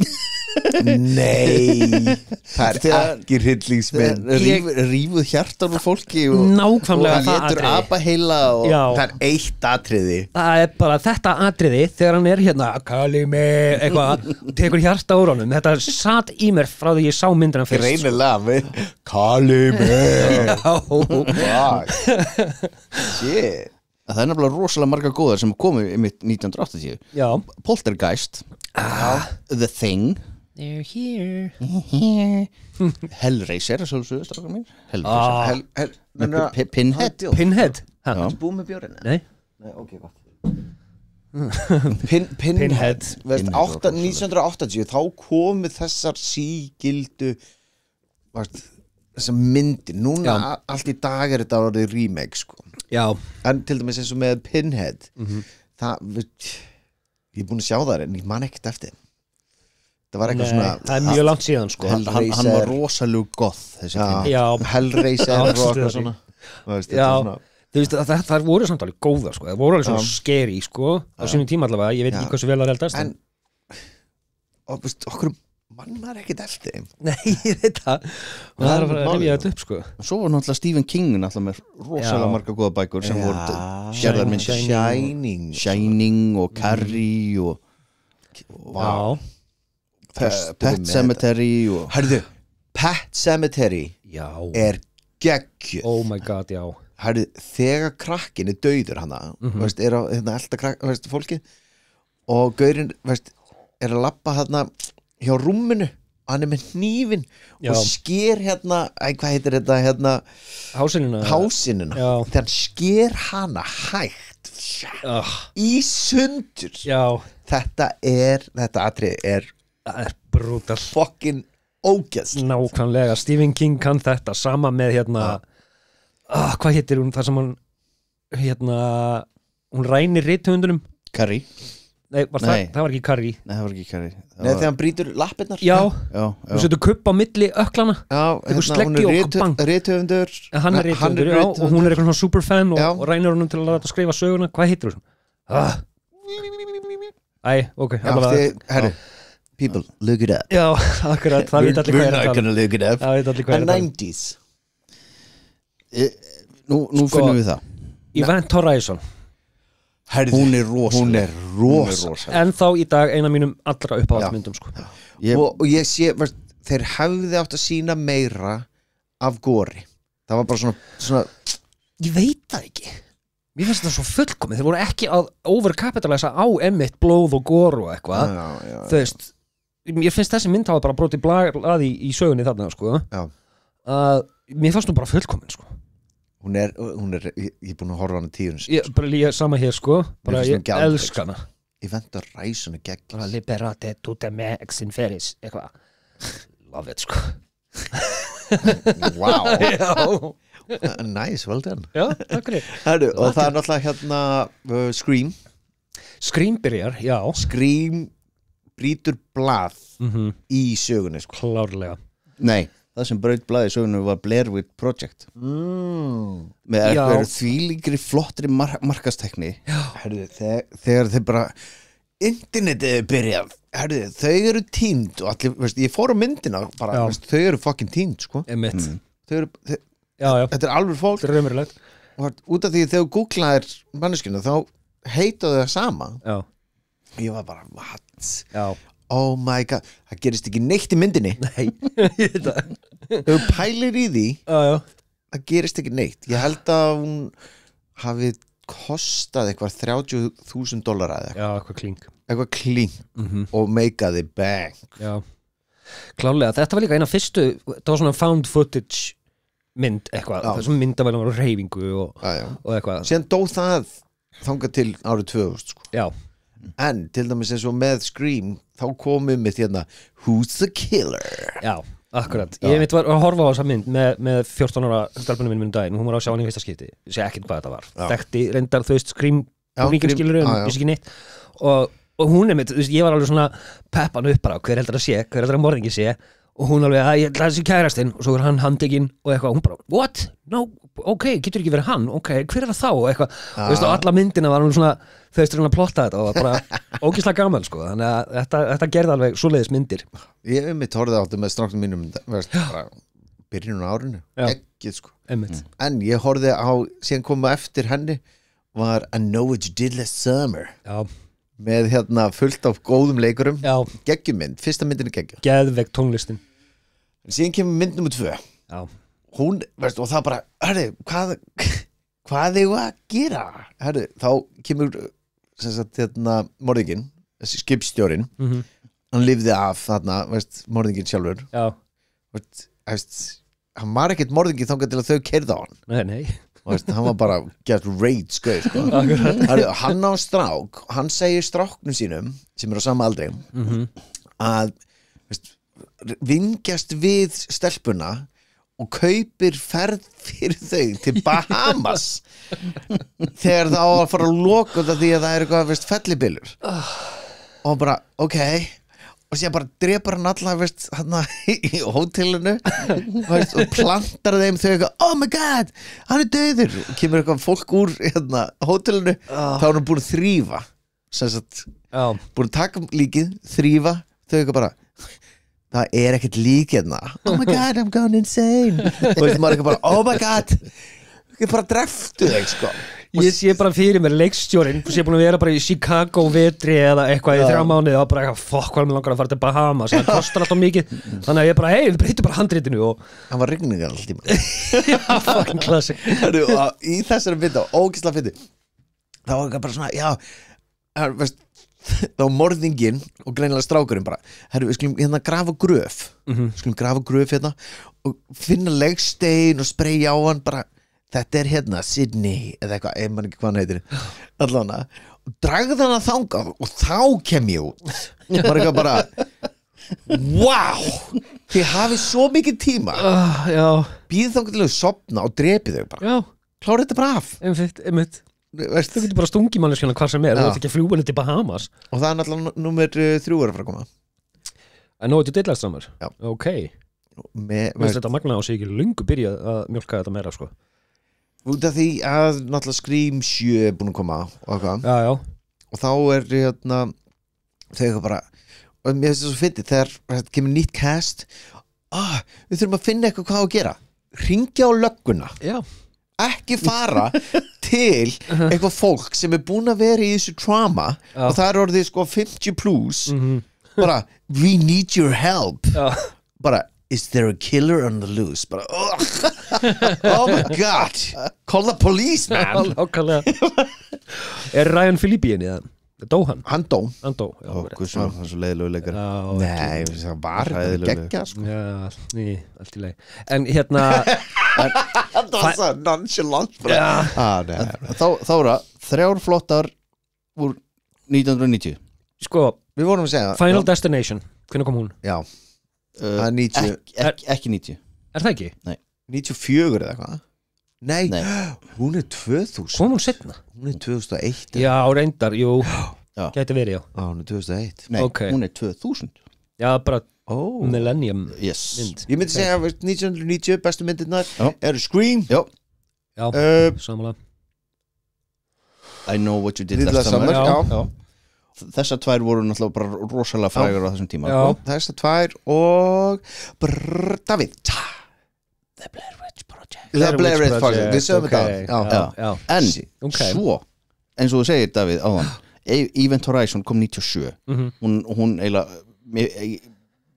Nei, það er ekki hryllingsmynd. Rífuð hjartar úr fólki og Nákvæmlega það getur atriði. apa heila og Já, Það er eitt atriði. það er bara þetta atriði þegar hann er hérna Kalimi, eitthvað, tekur hjarta úr honum. Þetta satt í mér frá því ég sá myndina fyrst. Greinilega við Kalimi. Shit. það er nefnilega rosalega marga góðar sem komu í mitt 1980. Já. Poltergeist, The Thing, They're here. Hellraiser, svolítið strákar mín, Hellraiser, Pinhead. Pinhead. Ha? Já. Búið með bjórinn? Nei. Nei, ok, gott. Pinhead. Veist, 1980 þá komu þessar sígildu þessar myndir. Núna allt í dag er þetta orðið remake, sko. Já. En til dæmis eins og með Pinhead það, ég er búin að sjá það en ég man ekkert eftir. Það var eitthvað svona það er mjög langt síðan, sko. Hann var rosalega goth, þessi Pinhead. Já. Hellraiser og Já, eitthvað svona. Veist, Já. svona. Þú veist, það voru samt alveg góða, sko. Það voru alveg svona scary, sko. Á sínum tíma allavega. Ég veit ekki hversu vel það reldast. En og, veist, okkur mann var ekkert eftir. Nei, ég veit það. Og það er að fara að rifja þetta upp, sko. Svo var náttúrulega Stephen King náttúrulega með rosalega marga góða bækur sem voru gerðar mynd Shining og Carrie og Já. Pet Sematary og Herðu, Pet Sematary Já. er geggjuð. Oh my god, já. Herðu, þegar krakkin er dauður hana, veist, er að elda veist, fólkið og gaurinn, veist, er að labba hana hjá rúminu, hann er með hnífin og sker hérna, hvað heitir þetta hérna, Hásinina. hásinina, þegar hann sker hana hægt í sundur. Já, Þetta atrið er það er brútal. fucking ógeðslega. Nákvæmlega, Stephen King kann þetta sama með hvað heitir hún þar sem hún hún rænir rithöfundunum. Carrie. Nei, það var ekki Carrie. Nei, það var ekki Carrie. Nei, þegar hann brýtur lappirnar. Já, Já. þú setur kupp á milli öklana. Já, Tekur sleggi og bang. rithöfundur. Hann er rithöfundur, já, og hún er eitthvað svona superfan og rænir honum til að láta skrifa söguna. Hvað heitir hún? Ok, Herru, people, look it up. Já, akkurat, það veit allir hvað We're not gonna look it up. Það veit allir hvað A 90s. Nú finnum við það. Event Horizon. Herðu, hún er rosa. En þá í dag eina mínum allra uppáhaldsmyndum sko. Og ég sé, þeir hefði átt að sína meira af gori. Það var bara svona Ég veit það ekki. Mér finnst þetta svo fullkomið. Þeir voru ekki að overcapitalisa á emmitt blóð og gór og eitthvað. Þú veist, ég finnst þessi mynd hafa bara brotið blaði í sögunni þarna sko. Mér fannst hún bara fullkomin sko. Hún er ég er búin að horfa hana 10 Ég sama hér sko. Bara ég elska hana. Event Horizon er gegn. Liberate tutte me ex inferis eitthvað. Love it sko. Wow. Já. Nice, well done. Já, takk fyrir. Herru, og það er náttúrulega Scream byrjar, já. Scream brýtur blað í sögunni sko. Klárlega. Nei, það sem braut blaði sögunu var Blair Witch Project með eitthvað þvílíkri flottri markastekni. Herru, þegar þeir bara internetið er byrjað. Herru, þau eru týnd og allir, veist, ég fór á myndina bara, veist, þau eru fucking týnd sko. Þetta er alveg fólk. Þetta er raunverulegt. Og út af því þegar þú googlaðir manneskjuna þá heitaðu það sama. Já. Ég var bara, what? Já. Oh my god, það gerist ekki neitt í myndinni. Nei. Þú pælir í því, það gerist ekki neitt. Ég held að hún hafi kostað eitthvað $30,000 eða eitthvað. Já, eitthvað klink og meikaði bang. Já. Klálega, þetta var líka eina fyrstu, það var svona found footage mynd eitthvað, þessum myndavælum var reyfingu og eitthvað. Síðan dó það þangað til árið 2000 sko. Já. En til dæmis eins og með Scream þá komum við hérna Who's the Killer? Já, akkurat. Ég mitt var að horfa á þessa mynd með 14 ára stelpunum minn daginn, hún var að sjá hann í fyrsta skipti, ég sé ekkert hvað þetta var. Þekkti reyndar þú veist Scream búningin skilur vissi ekki neitt og hún mitt, ég var alveg svona peppan upp bara, hver heldur að morðingi sé og hún alveg, ég ætla þessi kærastinn og svo er hann handtekinn og eitthvað, hún bara what? No, ok, getur ekki verið hann ok, hver er það þá? Og eitthvað, og alla myndina var hún svona, þau veist að plotta þetta og var bara ógeðslega gaman sko þannig að þetta gerði alveg svoleiðis myndir. Ég mitt horfði áttu með stráknum mínum veist, bara byrjun á árinu ekki sko, en ég horfði á síðan koma eftir henni var I Know What You Did Last Summer með hérna fullt af góðum leikurum geggjumynd, fyrsta myndin er geggjum geðveikt tónlistin. Síðan kemur mynd nummer 2 hún, veist, og það bara herri, hvað þau að gera herri, þá kemur sem sagt, hérna, morðinginn þessi skipstjórinn hann lifði af þarna, veist, morðinginn sjálfur veist, hann var ekkert morðingi þangað til að þau keyrðu á hann nei veist, hann var bara get rage skauð sko. Hann á strák hann segir stráknum sínum sem eru á sama aldri að veist, vingjast við stelpuna og kaupir ferð fyrir þau til Bahamas þegar það á að fara að loka því að það er eitthvað veist, fellibylur og bara ok og sér bara drepar hann alla veist, hana, í hótelinu veist, og plantar þeim þau eitthvað oh my god, hann er döður og kemur eitthvað fólk úr hérna, hótelinu þá er hann búin að þrífa búin að taka líkið þrífa, þau eitthvað bara það er ekkert lík hérna oh my god, I'm gone insane og veist, maður eitthvað bara oh my god ég bara dreftu þig sko ég sé bara fyrir mér leikstjórinn sé búin að vera bara í Chicago vetri eða eitthvað í 3 mánuði og bara fokk hvað mér langar að fara til Bahamas það kostar alltaf mikið þannig að ég bara við breytum bara handritinu og hann var rigningar alltaf tíma já fucking classic í þessari mynda ógeðslega fyndi þá var það bara svona veist, þá morðinginn og greinilega strákurinn bara við skulum hérna grafa gröf skulum grafa gröf hérna og finna legstein og spreyja á hann bara þetta hérna Sydney eða eitthvað, ég man ekki hvað hann heitir allan og dragði hann að þangað og þá kem ég út bara eitthvað bara wow, þið hafið svo mikið tíma býðið þá til að sopna og drepið þau bara klárið þetta bara af einmitt þú getur bara stungið manneskjana hvað sem þú ert ekki að fljúga henni til Bahamas og það er náttúrulega nummer 3 að fara að koma en nú er þetta dillastramur ok, veist þetta magna á sig ekki lungu byrja að mjölka þetta meira sko út af því að náttúrulega Scream 7 er búin að koma og þá er hérna þegar bara og mér finnst það svo fyndið þegar þetta kemur nýtt cast við þurfum að finna eitthvað hvað að gera hringja á lögguna ekki fara til eitthvað fólk sem er búin að vera í þessu trauma og það er orðið sko 50 plus bara we need your help bara is there a killer on the loose bara oh my god call the police man er Ryan Phillippe í það? Dó hann? Hann dó það er svo leiðilegu leikar nei, það var geggja sko allt í leið en hérna það var svo nonchalant þá er það 3 flottar úr 1990 sko, við vorum að segja Final Destination, hvernig kom hún? já, það er 90 ekki 90 er það ekki? nei 94 eða eitthvað Nei, hún er 2000 kom hún setna? Hún er 2001 já, reyndar, jú gæti verið, já hún er 2001 Nei, hún er 2000 já, bara millennium yes. mynd ég myndi segja að 1990 bestu myndirnar eru Scream já, samanlega I Know What You Did Last Summer þessar 2 voru náttúrulega bara rosalega frægar á þessum tíma þessar 2 og David The Blair Witch Project við sögum þetta en svo eins og þú segir Davíð áðan Event Horizon kom 97 hún eiginlega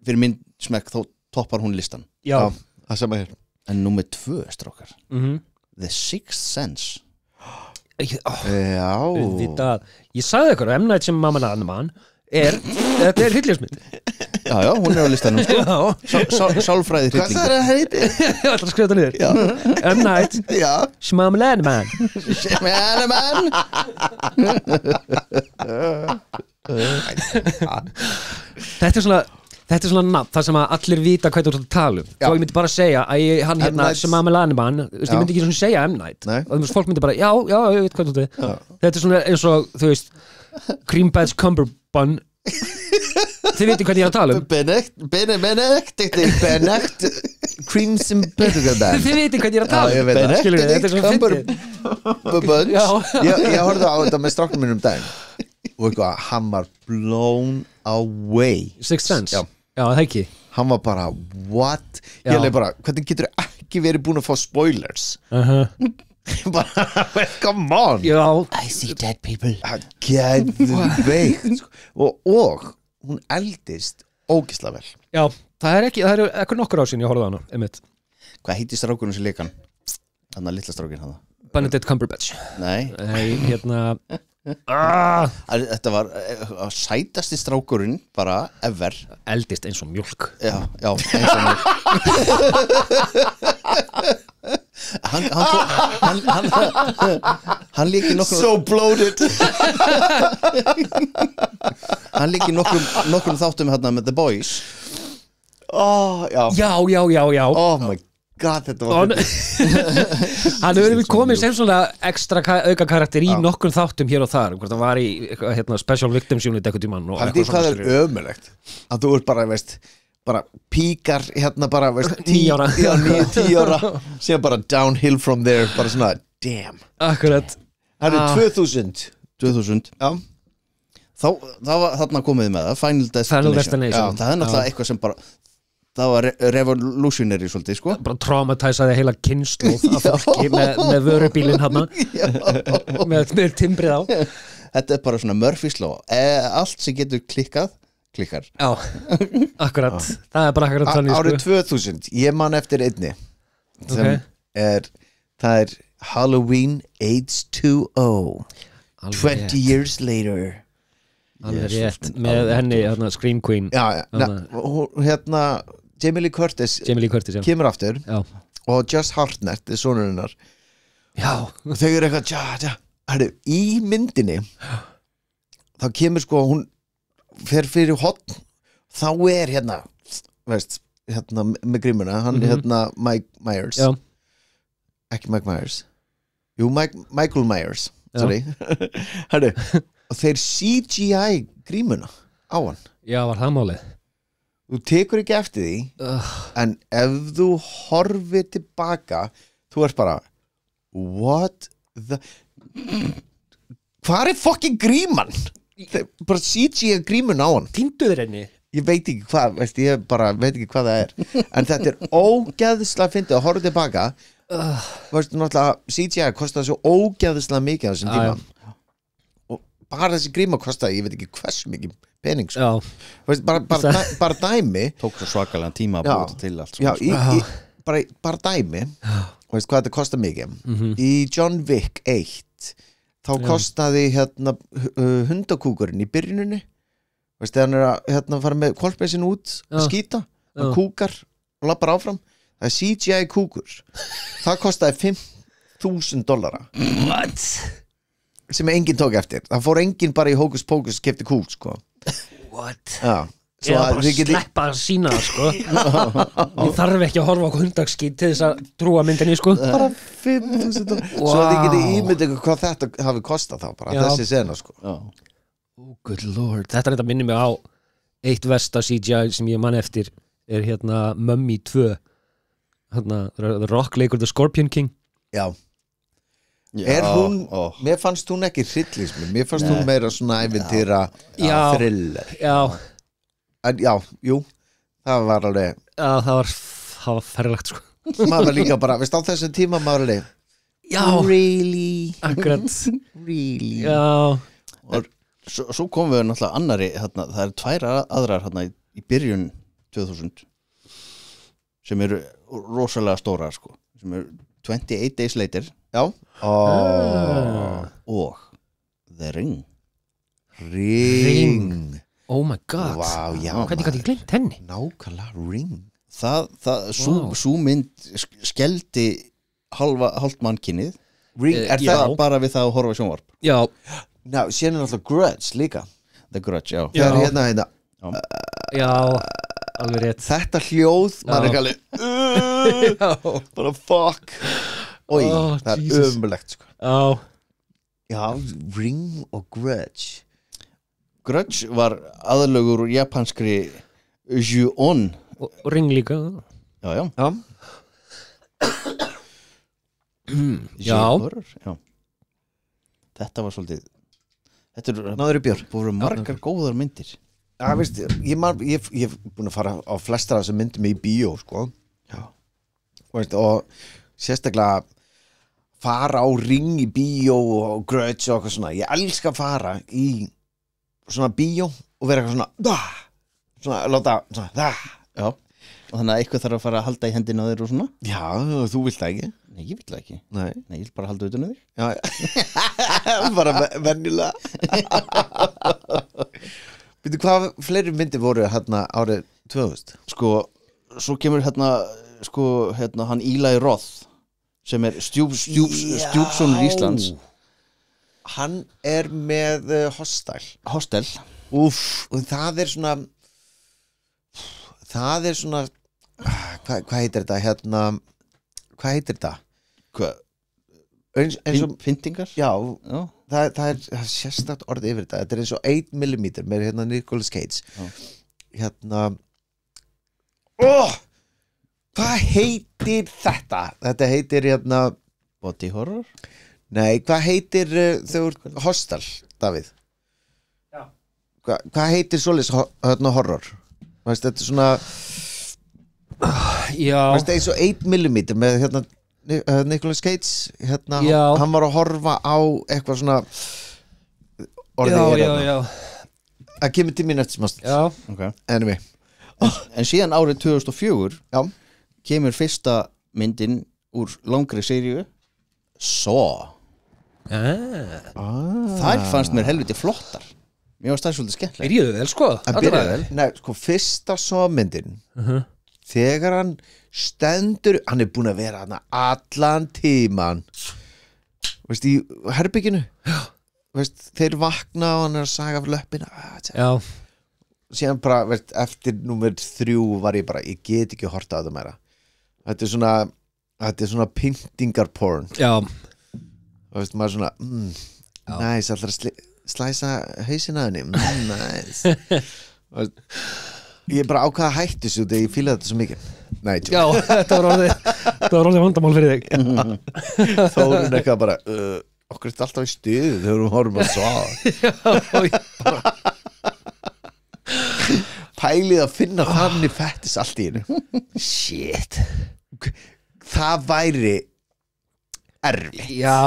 fyrir minn smekk þá toppar hún listan það sama hér en nummer 2 strákar The Sixth Sense ég sagði ykkur M. Night Shyamalan þetta er hryllingsmynd já, hún er á listanum sko. Sálfræði hryllingur hvað það heiti? ég ætla að skrifa þetta niður M. Night Shyamalan þetta er svona nafn það sem að allir vita hvað þú ert að tala um og ég myndi bara segja að hann hérna Shyamalan ég myndi ekki svona segja M. Night og fólk myndi bara, já, ég veit hvað þú ert þetta er svona eins og, þú veist Cream Badge Cumberbun þið veitir hvað ég er að tala um Benedict Crimson Cumberbun þið veitir hvað ég er að tala um Benedict Cumberbun ég horfði á þetta með stráknum minn daginn og eitthvað, hann var blown away Sixth Sense, já það ekki hann var bara, what? ég leið bara, hvernig getur ekki verið búin að fá spoilers bara, come on I see dead people geðveikt og hún eldist ógeðslega vel já, það er ekki nokkur ásinn ég horfði á hana einmitt. Hvað heitir strákurinn sem leikan? Þannig að litla strákinn hana Benedict Cumberbatch Nei hérna Þetta var sætasti strákurinn bara ever eldist eins og mjólk Já, eins og mjólk Hann líki nokkrum So bloated Hann líki nokkrum þáttum hérna með The Boys Já Oh my god, þetta var hann hefur við komið sem svona ekstra auka karakter í nokkur þáttum hér og þar hvort það var í hérna, Special Victims Unit eitthvað tímann hann veit hvað er ömulegt að þú ert bara, veist bara píkar hérna bara, veist 10 ára síðan bara downhill from there bara svona, damn akkurat það er 2000 Já Það var þarna komið með það Final Destination Það er náttúrulega eitthvað sem bara það var revolutionary svolítið sko bara traumatæsaði heila kynslóð af fólki með vörubílinn hann með timbrið á þetta er bara svona Murphy's Law allt sem getur klikkar já, akkurat það er bara akkurat þannig árið 2000, ég man eftir einni sem það er Halloween H2O 20 years later alveg rétt með henni Scream Queen hérna Jamie Lee Curtis já. kemur aftur og Josh Hartnett er sonur hennar Já. og þau eru eitthvað tja. Herru, í myndinni þá kemur sko hún fer fyrir hotn þá hérna veist, hérna með grímuna hann hérna Mike Myers Já. ekki Mike Myers jú, Michael Myers sorry herru, og þeir CGI grímuna á hann Já, var það málið þú tekur ekki eftir því en ef þú horfir tilbaka þú ert bara what the hvar fucking gríman þeir bara CGI grímun á hann Týnduður henni ég veit ekki hvað, veist, ég bara veit ekki hvað það er en þetta er ógeðslega fyndið að horfa tilbaka veistu náttúrulega CGI kostaði svo ógeðslega mikið á þessum tíma og bara þessi gríma kostaði ég veit ekki hversu mikið pening sko. Veist, bara dæmi tók svo svakalega tíma að búið til allt já, bara dæmi veist hvað þetta kostaði mikið í John Wick 1 þá kostaði hérna hundakúkurinn í byrjuninni veist, þegar hann er að hérna, fara með kolpessin út að skýta, hann kúkar og lappar áfram, það er CGI kúkur það kostaði $5,000 What? sem enginn tók eftir, það fór enginn bara í hókus pókus og kefti kúk sko. What? Já, Ég bara sleppa að sína það sko Ég þarf ekki að horfa á hundaskít til þess að trúa myndinni sko bara $5,000 svo þið getið ímyndið ykkur hvað þetta hafi kostað þá bara þessi sena sko Oh good lord Þetta er þetta minnir mig á eitt versta CGI sem ég man eftir er hérna Mummy 2 hérna The Rock leikur The Scorpion King Já er hún, mér fannst hún ekki hryllismi, mér fannst hún meira svona ævintýra thriller en jú það var alveg það var ferlegt sko maður var líka bara, veist á þessum tíma maður alveg really akkurat really og svo komum við náttúrulega annari hérna, það eru tvær aðrar hérna, í byrjun 2000 sem eru rosalega stórar sko, sem eru 28 Days Later og The Ring Oh my god wow, hvernig gæti ég gleymt henni? Nákvæmlega Ring Sú mynd skeldi hálft mannkynið Ring, er það bara við það að horfa sjónvarp Já síðan er alltaf Grudge líka The Grudge, já það er hérna Já, alveg rétt þetta hljóð, maður er ekki alveg bara fuck Oj, það er ömulegt sko. Já, Ring og Grudge Grudge var aðlögur úr japanskri Ju-on og Ring líka Já Já Þetta var svolítið Þetta Náður í bjór voru margar góðar myndir Já, veist, ég hef búin að fara á flestar af þessum myndum í bíó sko. Veist, og sérstaklega fara á Ring í bíó og Grudge og eitthvað svona ég elska að fara í svona bíó og vera eitthvað svona láta svona Já, og þannig að eitthvað þarf að fara að halda í hendina á þér og svona Já, þú vilt það ekki Nei, ég vil það ekki Nei, ég vil bara halda utan á þér Já, bara venjulega Veitu hvað fleiri myndir voru hérna árið 2000? Sko, svo kemur hérna hann Eli Roth sem er stjúpsonur Íslands Hann er með Hostel Úff, og það er svona hvað heitir þetta hérna hvað heitir þetta? Pyntingar? Já. Það er sérstakt orð yfir þetta þetta er eins og 8mm með hérna Nicolas Cage hérna hvað heitir þetta? Þetta heitir hérna Body horror? Nei, hvað heitir Hostel, Davíð? Já Hvað heitir svoleiðis hérna horror? Veist, þetta er svona veist, eins og 8mm með hérna Nicolas Cage hérna, hann var að horfa á eitthvað svona Já Það kemur til mín eftir smást okay. Anyway En síðan árið 2004 kemur fyrsta myndin úr langri seríu Saw Þær fannst mér helviti flottar Mér var það svolítið skemmtilega Byrjuðu vel sko Nei, sko fyrsta Saw myndin þegar hann stendur hann er búin að vera hann allan tíman veist, í herbygginu veist, þeir vakna og hann að saga af löppina Já. Síðan bara, veist, eftir númer 3 var ég bara, ég get ekki horta á það meira þetta er svona pyntingar porn Já. veist, maður svona næs, allra slæsa hausina henni næs ég bara ákvaða að hætti þessu þegar ég fílaði þetta svo mikið Nei, Já, þetta var orðið vandamál fyrir þig Þórun eitthvað bara okkur er þetta alltaf í stuð þegar við horfum að svo Pælið að finna þannig fettis allt í hennu Shit Það væri erfitt Já,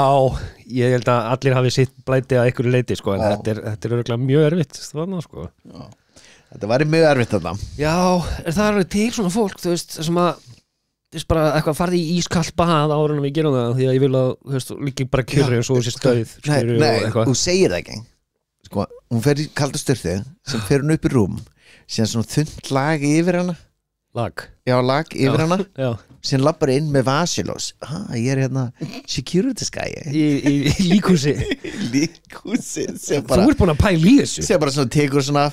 ég held að allir hafi sitt blæti að einhverju leiti sko, en þetta er örugglega mjög erfitt þannig, sko. Þetta væri mjög erfitt þarna Já, er það alveg til svona fólk þú veist, sem að þú veist bara eitthvað farði í ískalt bað áður en við gerum það því að ég vil að, þú veist, líka bara kjörri og svo þessi stöð Nei, þú segir það ekki sko, hún fer í kalda styrþið sem fer hún upp í rúm síðan svona þunnt lag yfir hana lag yfir hana síðan lappar inn með vasilós ég er hérna security skæi í líkhúsi sem bara Þú ert búin að pæla í þessu sem bara svona tekur svona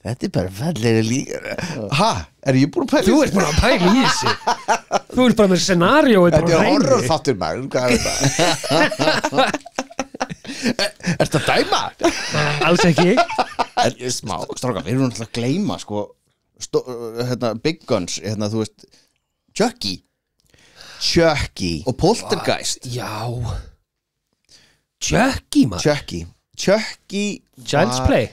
þetta er bara fallega líka er ég búin að pæla í þessu? Þú ert búin að pæla í þessu Þú ert bara með scenario Þetta er horror þáttur maður hvað er þetta? Ertu að dæma? Alls ekki Smá, stráka, við erum náttúrulega að gleyma sko, Big Guns þú veist, Chucky og Poltergeist Já Chucky maður Chucky Child's Play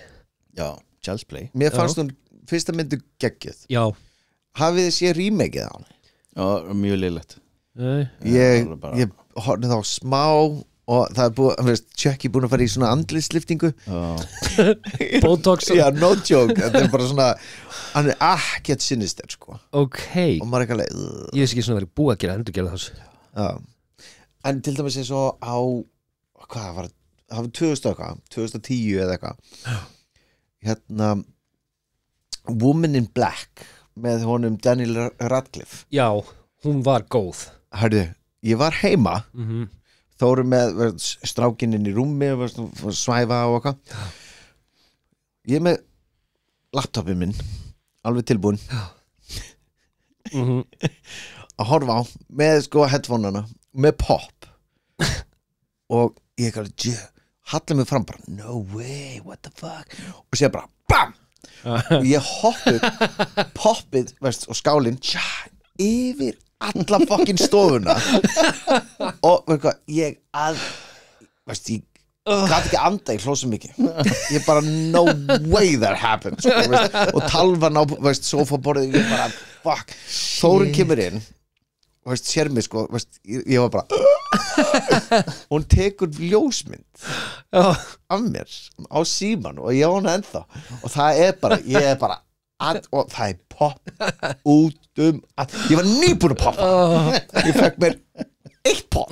Já, Child's Play Mér fannst hún fyrsta myndu geggjuð Já Hafið þið séð remakeið á hann? Já, mjög lélegt Ég horfði þá smá og það er búið, veist, Chucky búin að fara í svona andlitsliftingu Botox Já, no joke, þetta er bara svona hann er ekkert sinister sko Ok og maður er ekki alveg Ég veist ekki svona að vera búið að gera endurgerða þessu Já. En til dæmis er svo á hvað var það var 2010 eða eitthvað hérna Woman in Black með honum Daniel Radcliffe Já, hún var góð Hörðu, ég var heima Þóru með strákinn inn í rúmi svæfa og eitthvað ég er með laptopin minn alveg tilbúin að horfa á með sko headphoneana með pop og ég hallar mig fram bara no way, what the fuck og sé bara BAM og ég hoppu poppið veist, og skálinn yfir alla fucking stofuna og veist, ég veist, ég gæti ekki anda í hlósum mikið ég bara no way that happened sko, veist, og talvan á sofaborðið ég bara fuck Þórun kemur inn veist, sér mig sko veist, ég var bara hún tekur ljósmynd af mér á síman og ég á hana ennþá og það er bara ég er bara og það er pop út ég var nýbúin að poppa ég fekk mér 1 pop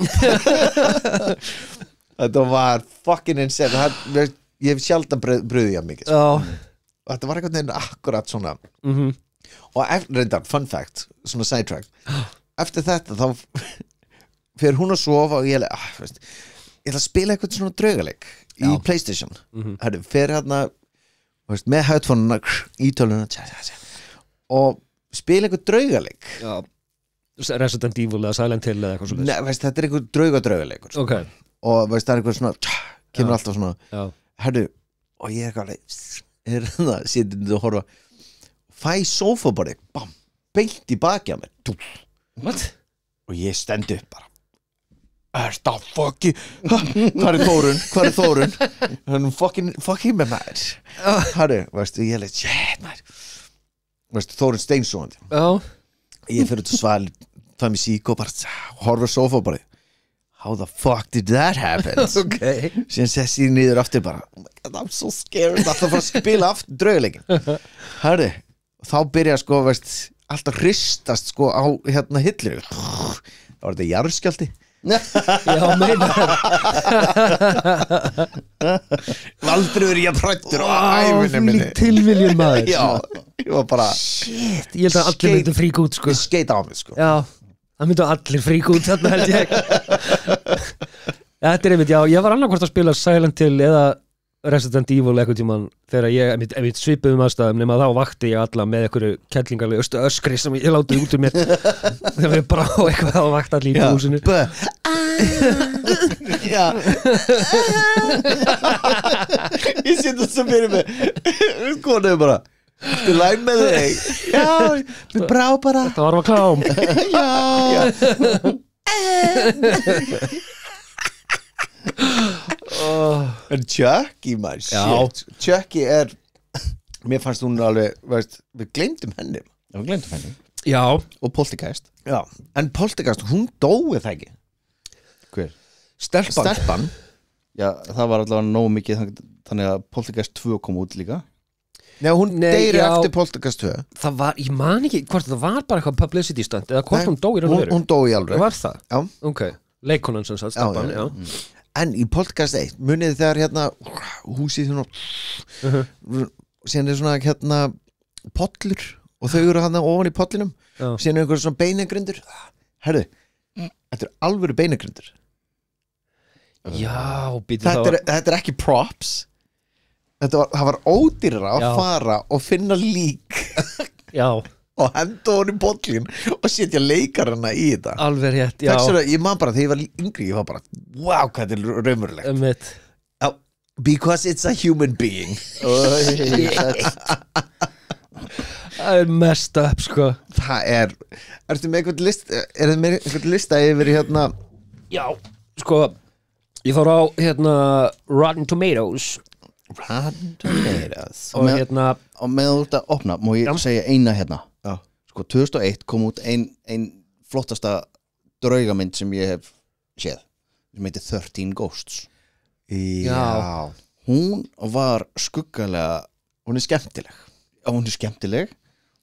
þetta var fucking insane ég hef sjaldan bröðið ég mikið þetta var einhvern veginn akkurat svona og reyndar, fun fact svona sidetrack eftir þetta þá fyrir hún að sofa og ég ætla að spila eitthvað svona draugaleik í PlayStation fyrir hérna með headphone í töluna og spila einhver draugaleik Resident Evil eða Silent Hill eða eitthvað svona þetta er einhver draugaleikur okay. og það er einhver svona kemur alltaf svona herru, og ég er það sitjandi að horfa fæ sofaborðið bam, beint í baki á mér What? og ég stend upp bara þetta fucking hvað er Þórun hann fucking með maður herru, veistu, ég leitt shit maður veistu, Þórun steinsóðandi ég fyrir til sval það með sík og bara horfa sofa bara how the fuck did that happen okay. síðan sessi ég niður aftur bara oh my god, I'm so scared alltaf fara að spila aftur draugaleikin herru, þá byrja sko veist, alltaf hristast sko á hérna hillir þá var þetta jarðskjálfti Já, meina aldrei verið ég hrættur á ævinni minni tilviljun maður Já, ég var bara shit, ég held að allir myndi frík út sko. ég skeit á mig sko Já, það myndi allir frík út þarna held ég Þetta einmitt, já, ég var annarkvort að spila Silent Hill eða Resident Evil eitthvað tímann þegar ég einmitt svipuðum aðstæðum nema þá vakti ég alla með einhverju kellingarlega öskri sem ég látið út úr mér þegar við brá eitthvað og vakti allir í húsinu Já Ég sitt það sem fyrir mig skoðum bara Þú læg með þig Já, við brá bara Það var að klám Já En Chucky man, shit Chucky mér fannst hún alveg við gleymdum henni Já Og Poltergeist Já. En Poltergeist, hún dói það ekki Hver? Stelpan Já, það var allavega nóg mikið þannig að Poltergeist 2 kom út líka Nei, hún deyri eftir Poltergeist 2 Það var, ég man ekki hvort það var bara eitthvað publicity stunt eða hvort hún dói raun og veru Hún dói alveg Var það? Já. Ok, leikonan sem sagt, Stelpan, já En í Poltergeist 1 munið þegar hérna húsið síðan svona pollur og þau eru hann ofan í pollinum síðan einhver svona beinagrindur herðu, þetta alvöru beinagrindur Já, þetta er ekki props það var ódýrara að fara og finna lík Já og henda honum í pollin og setja leikarana í þetta Alveg rétt, já ég man bara, þegar ég var yngri ég var bara, wow, hvað þetta er raunverulegt because it's a human being Það er messed up, sko Það ertu með einhvern lista yfir hérna Já, sko ég fór á Rotten Tomatoes og og með þú ert að opna má ég segja eina hérna sko 2001 kom út ein flottasta draugamind sem ég hef séð sem heitir 13 Ghosts Já hún var skuggalega hún er skemmtileg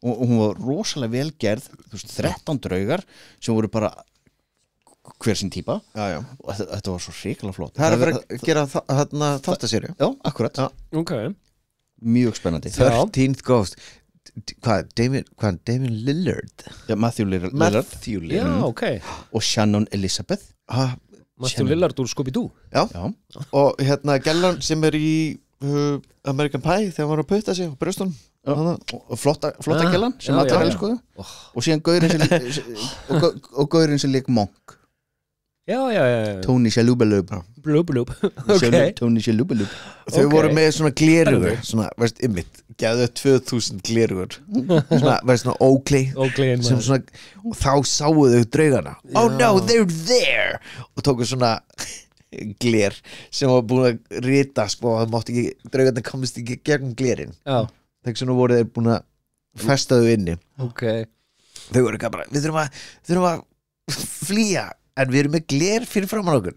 og hún var rosalega vel gerð 13 draugar sem voru bara hver sín típa og þetta var svo hrikalega flott Það er að vera að gera þáttaserju Já, akkurat okay. Mjög spennandi 13th Ghost Damien Lillard Matthew Lillard Já, ok og Shannon Elizabeth Matthew Lillard úr Scooby-Doo Já, og gellan sem er í American Pie þegar hann var að putta sig á brjóstunum og flotta gellan sem allar elskuðu og síðan gaurinn sem leik Monk Já Tony Shalhoub okay. Tony Shalhoub Þau voru með svona glerugur svona, veist, ymmit, gæðu 2000 glerugur svona, veist, svona Oakley sem svona, og þá sáu þau draugana Oh no, they're there og tóku svona gler sem var búin að rita sko, það mátti ekki, draugarna komist ekki gegn glerin þegar svona voru þeir búin að festa þau inni þau voru ekki bara, við þurfum að flýja en við erum með gler fyrir framan okkur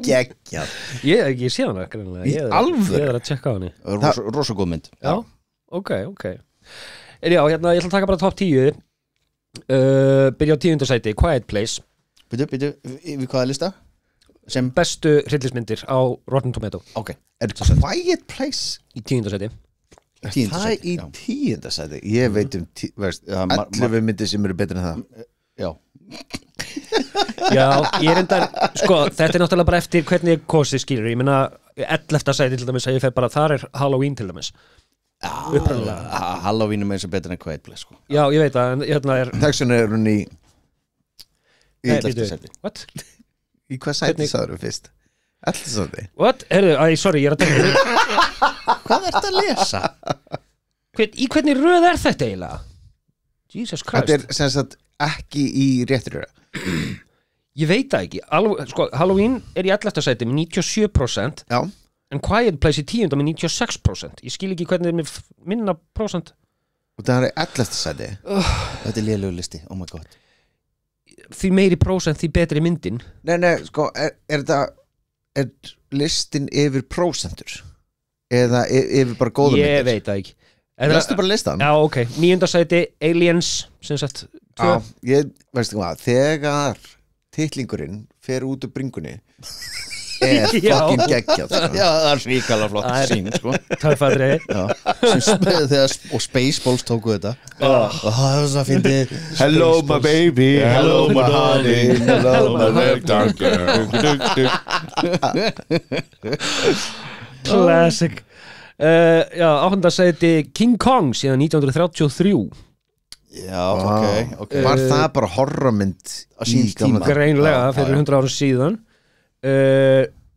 geggjað Ég hef ekki séð hana greinlega. Ég er að tjekka á henni Rosa góð mynd Já, ok Já, ég ætla að taka bara top 10 byrja á 10. sæti Quiet Place Byrju, við hvaða lista? Sem bestu hryllismyndir á Rotten Tomato Er Quiet Place í 10. sæti? Það er í 10. sæti Ég veit 11 myndir sem eru betur en það Já Já, ég er endar sko, þetta er náttúrulega bara eftir hvernig kosið skilur, ég meina 11. sæti til dæmis að ég fer bara, þar er Halloween til dæmis Halloween er með þessu betur en Quiet Place sko. Já, ég veit að hérna er Þessum er hún í 11. sæti What? Í hvað sæti sagður við fyrst? 11. sæti What? Sorry, ég er að tala Hvað ertu að lesa? Í hvernig röð er þetta eiginlega? Jesus Christ Þetta er sem sagt ekki í réttir röð Ég veit það ekki sko, Halloween er í 11. sæti með 97% Já. En Quiet Place í 10. með 96% Ég skil ekki hvernig það er með minna prósent Og það er 11. sæti Þetta er lélegur listi, oh my god Því meiri prósent, því betri myndin Nei, sko, er listin yfir prósentur eða yfir bara góða myndir? Ég veit það ekki Lestu bara listan? Já, ok, 9. sæti Aliens, sem sagt 2. Já, veistu hvað, þegar titlingurinn fer út úr bringunni er fucking geggjað sko. Já, það er svíkala flott sín sko. Töffadri Og Spaceballs tóku þetta og það var svo að fyndi Hello my baby, hello my honey, hello my Classic Já, 8. sæti King Kong síðan 1933 Já, ok Var það bara horrormynd Á síns tíma? Greinlega fyrir 100 ára síðan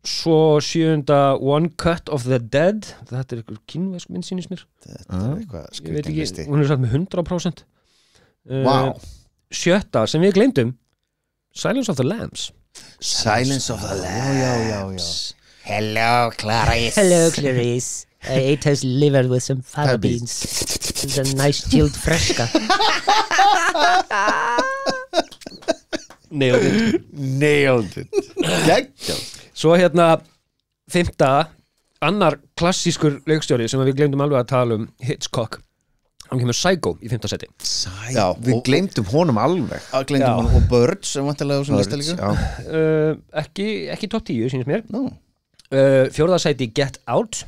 Svo 7. One Cut of the Dead Þetta er ykkur kínversk mynd sýnist mér Þetta er eitthvað Ég veit skritin ekki, listi hún er satt með 100% Wow. 7. sem við gleymdum Silence of the Lambs Silence of the Lambs Hello, Clarice. Hello, Clarice. I ate his liver with some fava beans. It's a nice chilled fresca. Nailed it Geggjað Svo hérna 5. annar klassískur leikstjóri sem við glemdum alveg að tala um Hitchcock hann kemur Psycho í 5. seti Já, Við og- gleymdum honum alveg Gleymdum hann og Birds sem vantilega á sem lista líka já. ekki top 10 sínist mér Nú. 4. sæti Get Out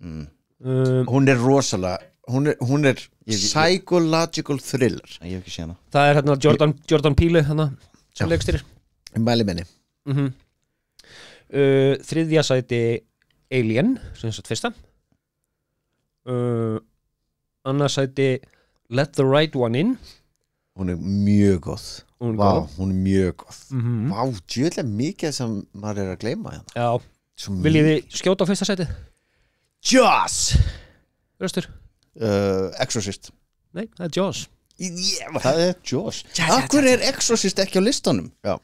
Hún er rosalega Hún er psychological thriller Ég hef ekki séð hana það er hérna Jordan Peele hana, sem leikstjóri Mæli minni 3. sæti Alien sem sagt 1. 2. sæti Let the Right One In Hún er mjög góð Hún er Vá, góð. hún er mjög góð Mhm. Vá, djöðlega mikið sem maður er að gleyma hérna. Já, Svo viljið þið skjóta á 1. sæti? Jaws Röstur? Exorcist Nei, það er Jaws Það er Jaws Akkur er Exorcist ekki á listanum? Já,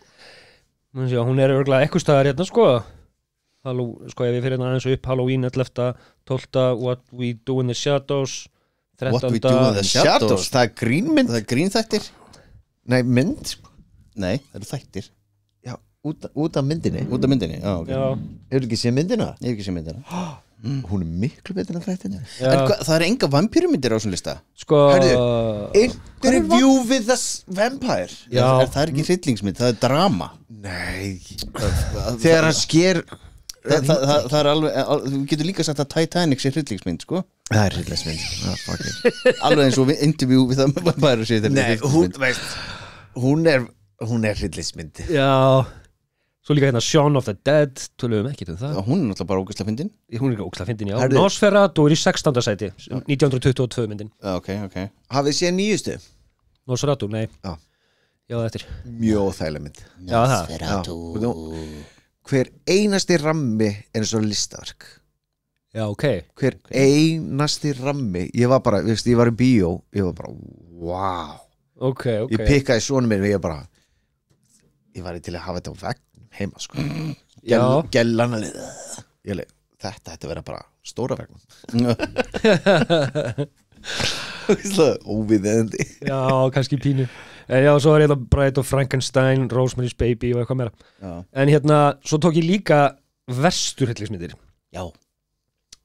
Hún er örgulega eitthvað staðar hérna sko sko ef við fyrir hérna aðeins upp Halloween 11. 12. What We Do in the Shadows 13. What We Do in the Shadows það er grínmynd Það er grínþættir? Nei, mynd Nei, það eru þættir Já, út af myndinni Út af myndinni, já, ok Já, Hefur ekki séð myndina? Ég hef ekki séð myndina Hún er miklu betur en þættinni já. En það er enga vampýrumyndir á þessum lista Sko Interview with the Vampire Já. Það er ekki hryllingsmynd, það er drama Nei Þegar hann sker Það er alveg, þú getur líka sagt að Titanic sé hryllingsmynd, sko Það er hryllismynd Alveg eins og interview við það með vampæru sé Nei, hún, veist Hún er hryllismynd Já Svo líka hérna Shaun of the Dead Tölum ekki um það Hún er náttúrulega bara ógæslega fyndin Hún er ekki ókslega fyndin, já Herðu. Nosferatu er í 16. sæti 1922 myndin Ok Hafið séð nýjustu? Nosferatu, nei Já. Já, þetta er Mjög þægileg mynd Já, það Já. Hver einasti rammi er eins og listaverk Já, ok Hver einasti rammi Ég var bara, veist, ég var í bíó Ég var bara, wow Ok Ég pikkaði svona mér Ég bara Ég var til að hafa þetta á vegg heima sko Já. Gellan Ég leið, þetta ætti að vera bara stóra vegg Óviðeðandi Já, kannski pínu En já, svo er hérna Bride of Frankenstein Rosemary's Baby og eitthvað meira Já. En hérna, svo tók ég líka verstur hryllingsmyndir Já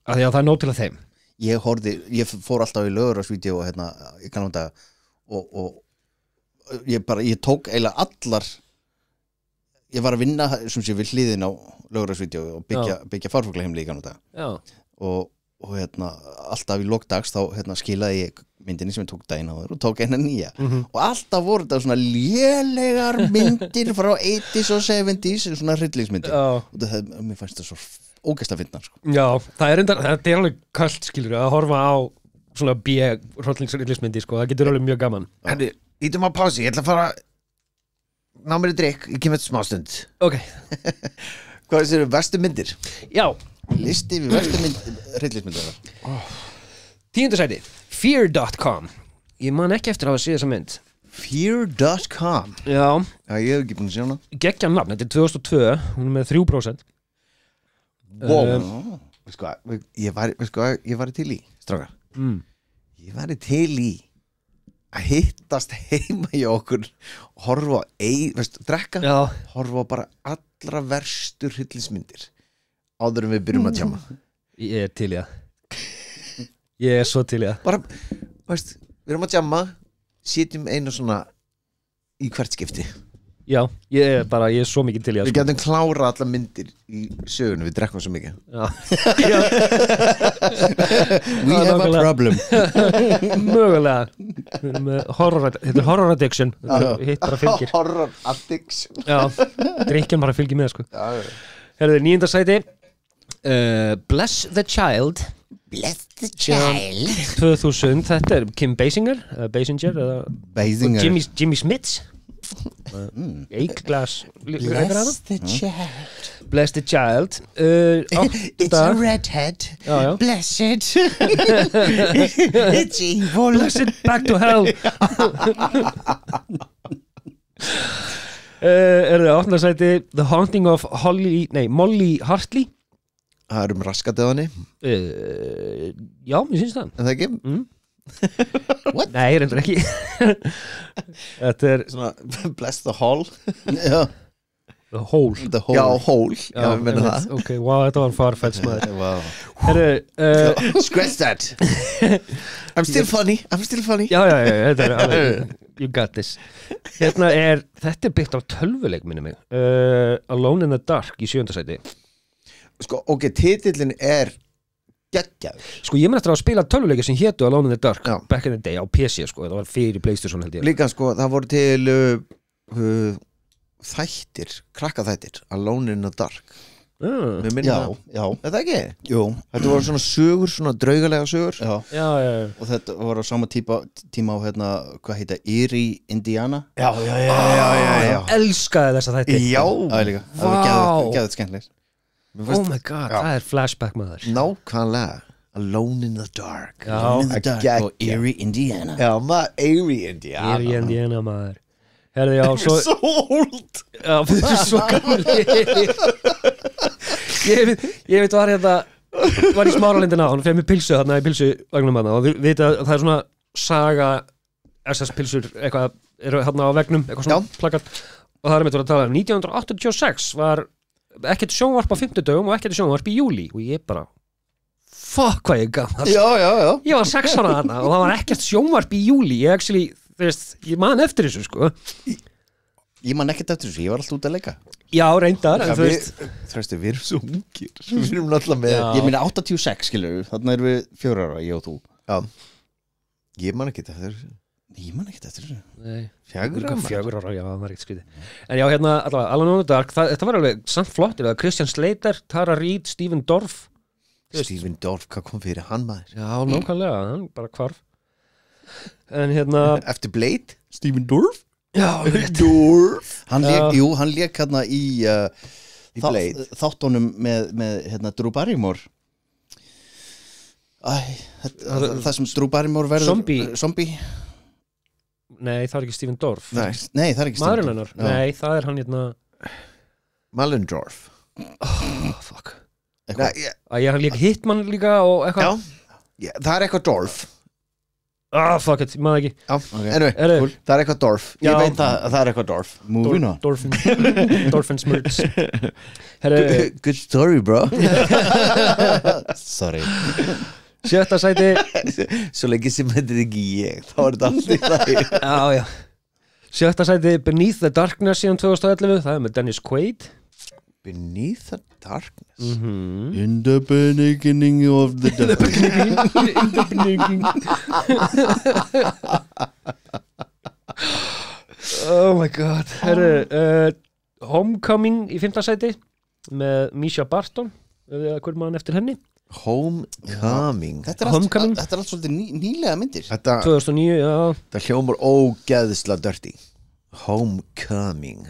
Af því að það er nóg til að þeim Ég fór alltaf í lögurásvídeó hérna í Kanada og ég tók eiginlega allar ég var að vinna sem sé við hliðin á lögurásvídeó og byggja farfuglaheimli í Kanada Já, og hérna alltaf í lokdags þá hérna skilaði ég myndinni sem ég tók daginn á þér og tók eina nýja og alltaf voru þetta svona lélegar myndir frá 80s og 70s svona hryllingsmyndir já, og mér fannst það svo ógeðslega fyndnar sko. já það er alveg kallt skilur að horfa á svona hryllingsmyndir sko, það getur alveg mjög gaman Herri, ítum á pási, ég ætla að fara ná mér í drikk, ég kemur þetta smástund Ok, Hvað er þessi verstu myndir? já, listi við verstu hryllingsmyndir 10. sæti Fear.com Ég man ekki eftir að hafa séð þessa mynd Fear.com Já, Já, ég hef ekki búin að sjá hana geggjan nafn, þetta er 2002 hún er með 3% Wow Veist hvað, ég var til í strákar Ég var til í að hittast heima í okkur og horfa á drekka, Já, horfa á bara allra verstu hryllismyndir áður en við byrjum að tjama ég er til í það Ég er svo til í það bara, veist, við erum að tjama sitjum einu svona í hvert skipti Já, ég er svo mikið til í Við getum klára alla myndir í sögunum, við drekkum svo mikið Já, We have a problem. mögulega Við erum með þetta er horror addiction hitt bara fylgir Horror addiction Já, drikkjan bara fylgir með sko. Herðu, 9. sæti Bless the Child Bless the child. 2000, þetta er Kim Basinger eða Basinger. Jimmy Smits Eikglas Bless the child. Bless the Child It's a redhead. Já. Bless it. It's evil. Bless it back to hell Er það 8. sæti The Haunting of Molly Hartley Það raskadöðani Já, ég syns það En það ekki? Nei, reyndar ekki Þetta er Svona, bless the hall Já. The Hole The hole Já, hole, já, við meina það Ok, wow, þetta var farfæts maður Wow. Herru, Scratch that I'm still funny já, þetta er alveg You got this Þetta er byggt á tölvuleik minni mig Alone in the Dark í 7. sæti Sko, ok, titillin geggjaður Sko, ég menn eftir að spila tölvuleiki sem hétu Alone in the Dark Já. back in the day á PC, sko, það var fyrir PlayStation held ég Líka, sko, það voru til þættir, krakkaþættir Alone in the Dark Mér minni Já, það. já. Er það ekki? Jú. Þetta voru svona sögur, svona draugalega sögur Já. Já. Og þetta var á sama tíma á hvað heita Erie, Indiana. Já Elskaði þessa þætti Já, Það er líka. Það Vá. var geðið skemmtilegt. Oh my god, það er flashback maður nákvæmlega Alone in the Dark Já, In the dark geggjað. og Erie, Indiana. Já, maður Erie, Indiana ég er í Indiana maður Herði, já, svo So old Já, við erum svo gamli Ég veit var hérna var í Smáralindina og hann fyrir mig pilsu þarna í pilsuvagnum þarna og við veit að það er svona saga SS pilsur eitthvað eru hérna á vegnum eitthvað svona plakat og það er mitt voru að tala 1986 var ekkert sjónvarp á 50 dögum og ekkert sjónvarp í júli og ég bara fuck hvað ég gammal Já ég var 6 ára þarna og það var ekkert sjónvarp í júli ég actually, þú veist, ég man eftir þessu sko Ég man ekkert eftir þessu, ég var alltaf út að leika. já, reyndar, en þú veist Við erum svo ungir Við erum náttúrulega með Já. Ég minna 86, skilur við, þarna erum við 4 ára, ég og þú. Já. Ég man ekki þetta Ég man ekkert eftir þessu. Nei, 4 ára 4 ára, já, það var ekkert skrítið en já, hérna, allavega, Alone in the Dark þetta var alveg samt flottir, það Christian Slater Tara Reid, Stephen Dorff Stephen Dorff, hvað kom fyrir hann maður? já, nákvæmlega, hann bara hvarf en hérna Eftir Blade? Stephen Dorff? já, Dorff Hann Já. lék hérna í Blade. þáttunum með Drew Barrymore. Það sem Drew Barrymore verður Zombie. nei, það er ekki Stephen Dorff Nei, Nei, það er ekki maðurinn Stephen hennar, Dorff. Já. nei, það er hann hérna Malendorf oh, fuck Eitthvað. að ég hann líka Hitman líka og eitthvað Það er eitthvað Dorff fuck it, ég maður ekki Anyway, Heyrðu. það er eitthvað Dorff Já. Ég veit að það er eitthvað Dorff Moving on. Dorfin Smurds herru, Good story bro Sorry. 7. sæti Svo lengi sem þetta er ekki ég Þá er þetta alltaf það já 7. sæti Beneath the Darkness síðan 2011, það er með Dennis Quaid Beneath the Darkness In the beginning of the dark. oh my god herru, Homecoming í 5. sæti með Misha Barton hver mann eftir henni Homecoming Þetta er allt Homecoming. svolítið nýlega myndir. Þetta 2009, já hljómar ógeðslega dirty Homecoming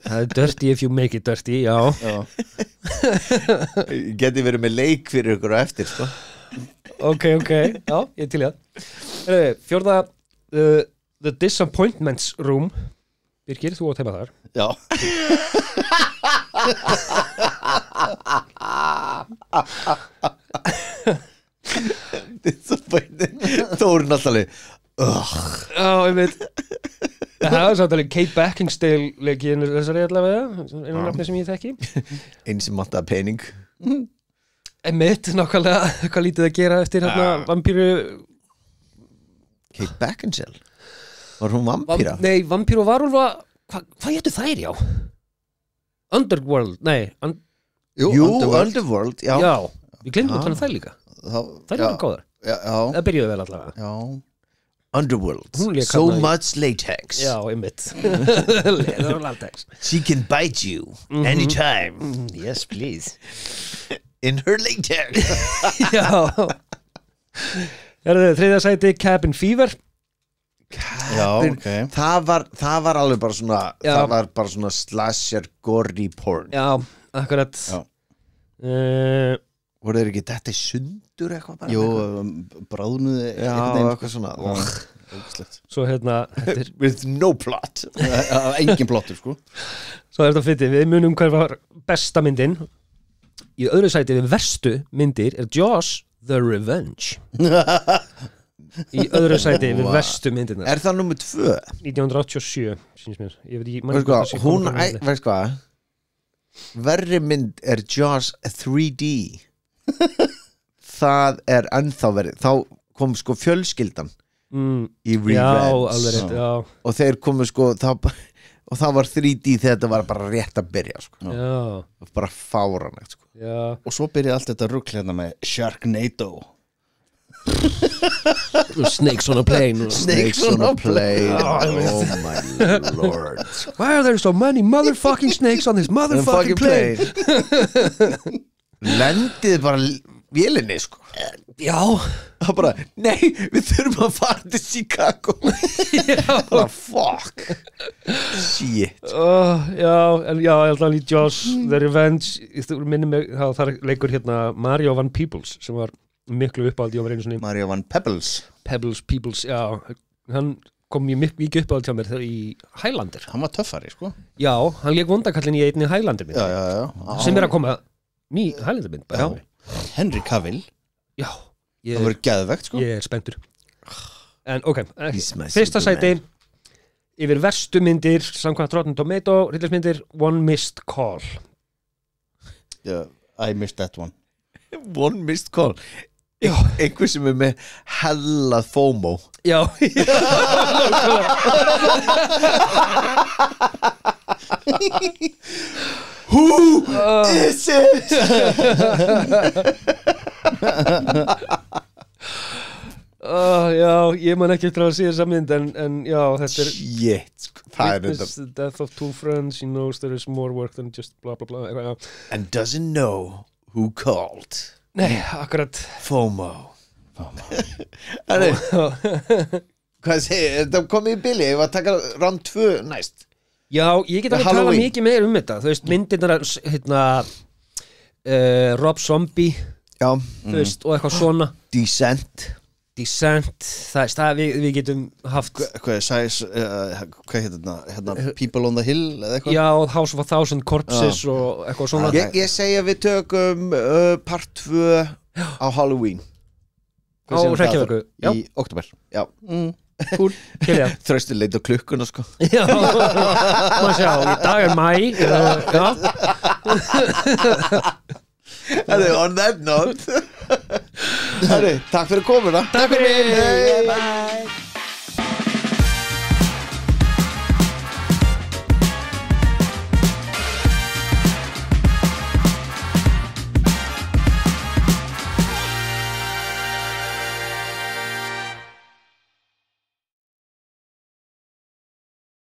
það er dirty if you make it dirty, já Geti verið með leik fyrir ykkur á eftir sko. ok, já, ég er til í það 4. The Disappointments Room Birgir, þú átt heima þar Já. Þórun alltaf já, ég veit það er samt alveg Kate Beckinsale leiki þessari allavega einu nafni sem ég þekki einn sem vantar pening einmitt, nákvæmlega, hvað lítið að gera eftir hérna vampíru Kate Beckinsale Var hún vampíra? Nei, vampíru og varúlfa Hvað hétu þær, já? Underworld, nei Jú, Underworld, já. Já, við glemum að tala um þær líka Þær eru góðar Já. Það byrjuðu vel allavega Já. Underworld, Hún lék so þarna í- much latex. Já, einmitt Leður og latex She can bite you anytime. Yes, please. In her latex. Já Þriðja sæti, Cabin Fever Já, ok. Það var alveg bara svona Já. Það var bara svona slasher gory porn. Já, akkurat Já. Voru þeir ekki þetta í sundur eitthvað bara? Jú, bráðnuði Já, einhvern veginn. eitthvað svona Ógeðslegt. Svo þetta er, With no plot. Engin plottur, sko. Svo er þetta fyndið, við munum hvað var besta myndin Í öðru sæti við verstu myndir er Jaws The Revenge Í öðru sæti við verstu myndirnar Er það nummer 2? 1987, síns mér Ég veit ekki, man Veist ekki hvort það sé hvað, hún, komið fram í veist hvað Verri mynd er Jaws 3D Það er ennþá verið Þá kom sko fjölskyldan í Revenge Já, alveg rétt, já Og þeir komu sko og það var 3D þegar þetta var bara rétt að byrja sko. Já, Bara fáranegt sko. já Og svo byrjaði allt þetta rugl hérna með Sharknado. Snakes on a plane Snakes on a plane. Oh my lord. Why are there so many motherfucking snakes on this motherfucking plane? Lendið bara vélinni sko. Já, Það bara, nei, við þurfum að fara til Chicago. Bara fuck. Shit. já, en já, ég held að í Jaws The Revenge, þú minnir mig þar leikur hérna Mario Van Peebles sem var miklu uppáhaldi og var einu svona Mario Van Pebbles. Peebles, já hann kom mikið uppáhaldi hjá mér þegar í Highlander Hann var töffari, sko. Já, hann lék vondakallin í einni Highlander mynd Já. sem er að koma ný Highlander mynd bara. Henry Cavill. Já, Það verður geðvegt, sko. ég er spenntur En ok, He's my fyrsta Superman. sæti yfir verstu myndir samkvæmt Rotten Tomato, hryllingsmyndir One Missed Call I missed that one. One missed call. Einhver sem er með hella FOMO. Já, Who is it? já, ég man ekki eftir að sé þessa mynd en já, þetta er Shit sko. Það er Witness the death of two friends, he knows there is more work than just bla bla bla eitthvað, já. And doesn't know who called. Nei, akkurat FOMO. Hvað segir, þetta komið í bili. Ég var að taka round 2 næst. Já, ég get alveg tala Halloween. mikið meir um þetta þú veist, myndirnar hérna, Rob Zombie Já. þú veist, og eitthvað svona Descent. Descent, það við getum haft Hvað heit þetta? People on the Hill eða eitthvað? já, House of a Thousand Corpses og eitthvað svona Ég segi að við tökum part 2 á Halloween. á Reykjavíku já, Í oktober. Já. cool, til ég Þröstur leit á klukkuna sko. já, maður sjá, í dag er mæ já, On that note. Takk fyrir komuna. takk fyrir Hey. bye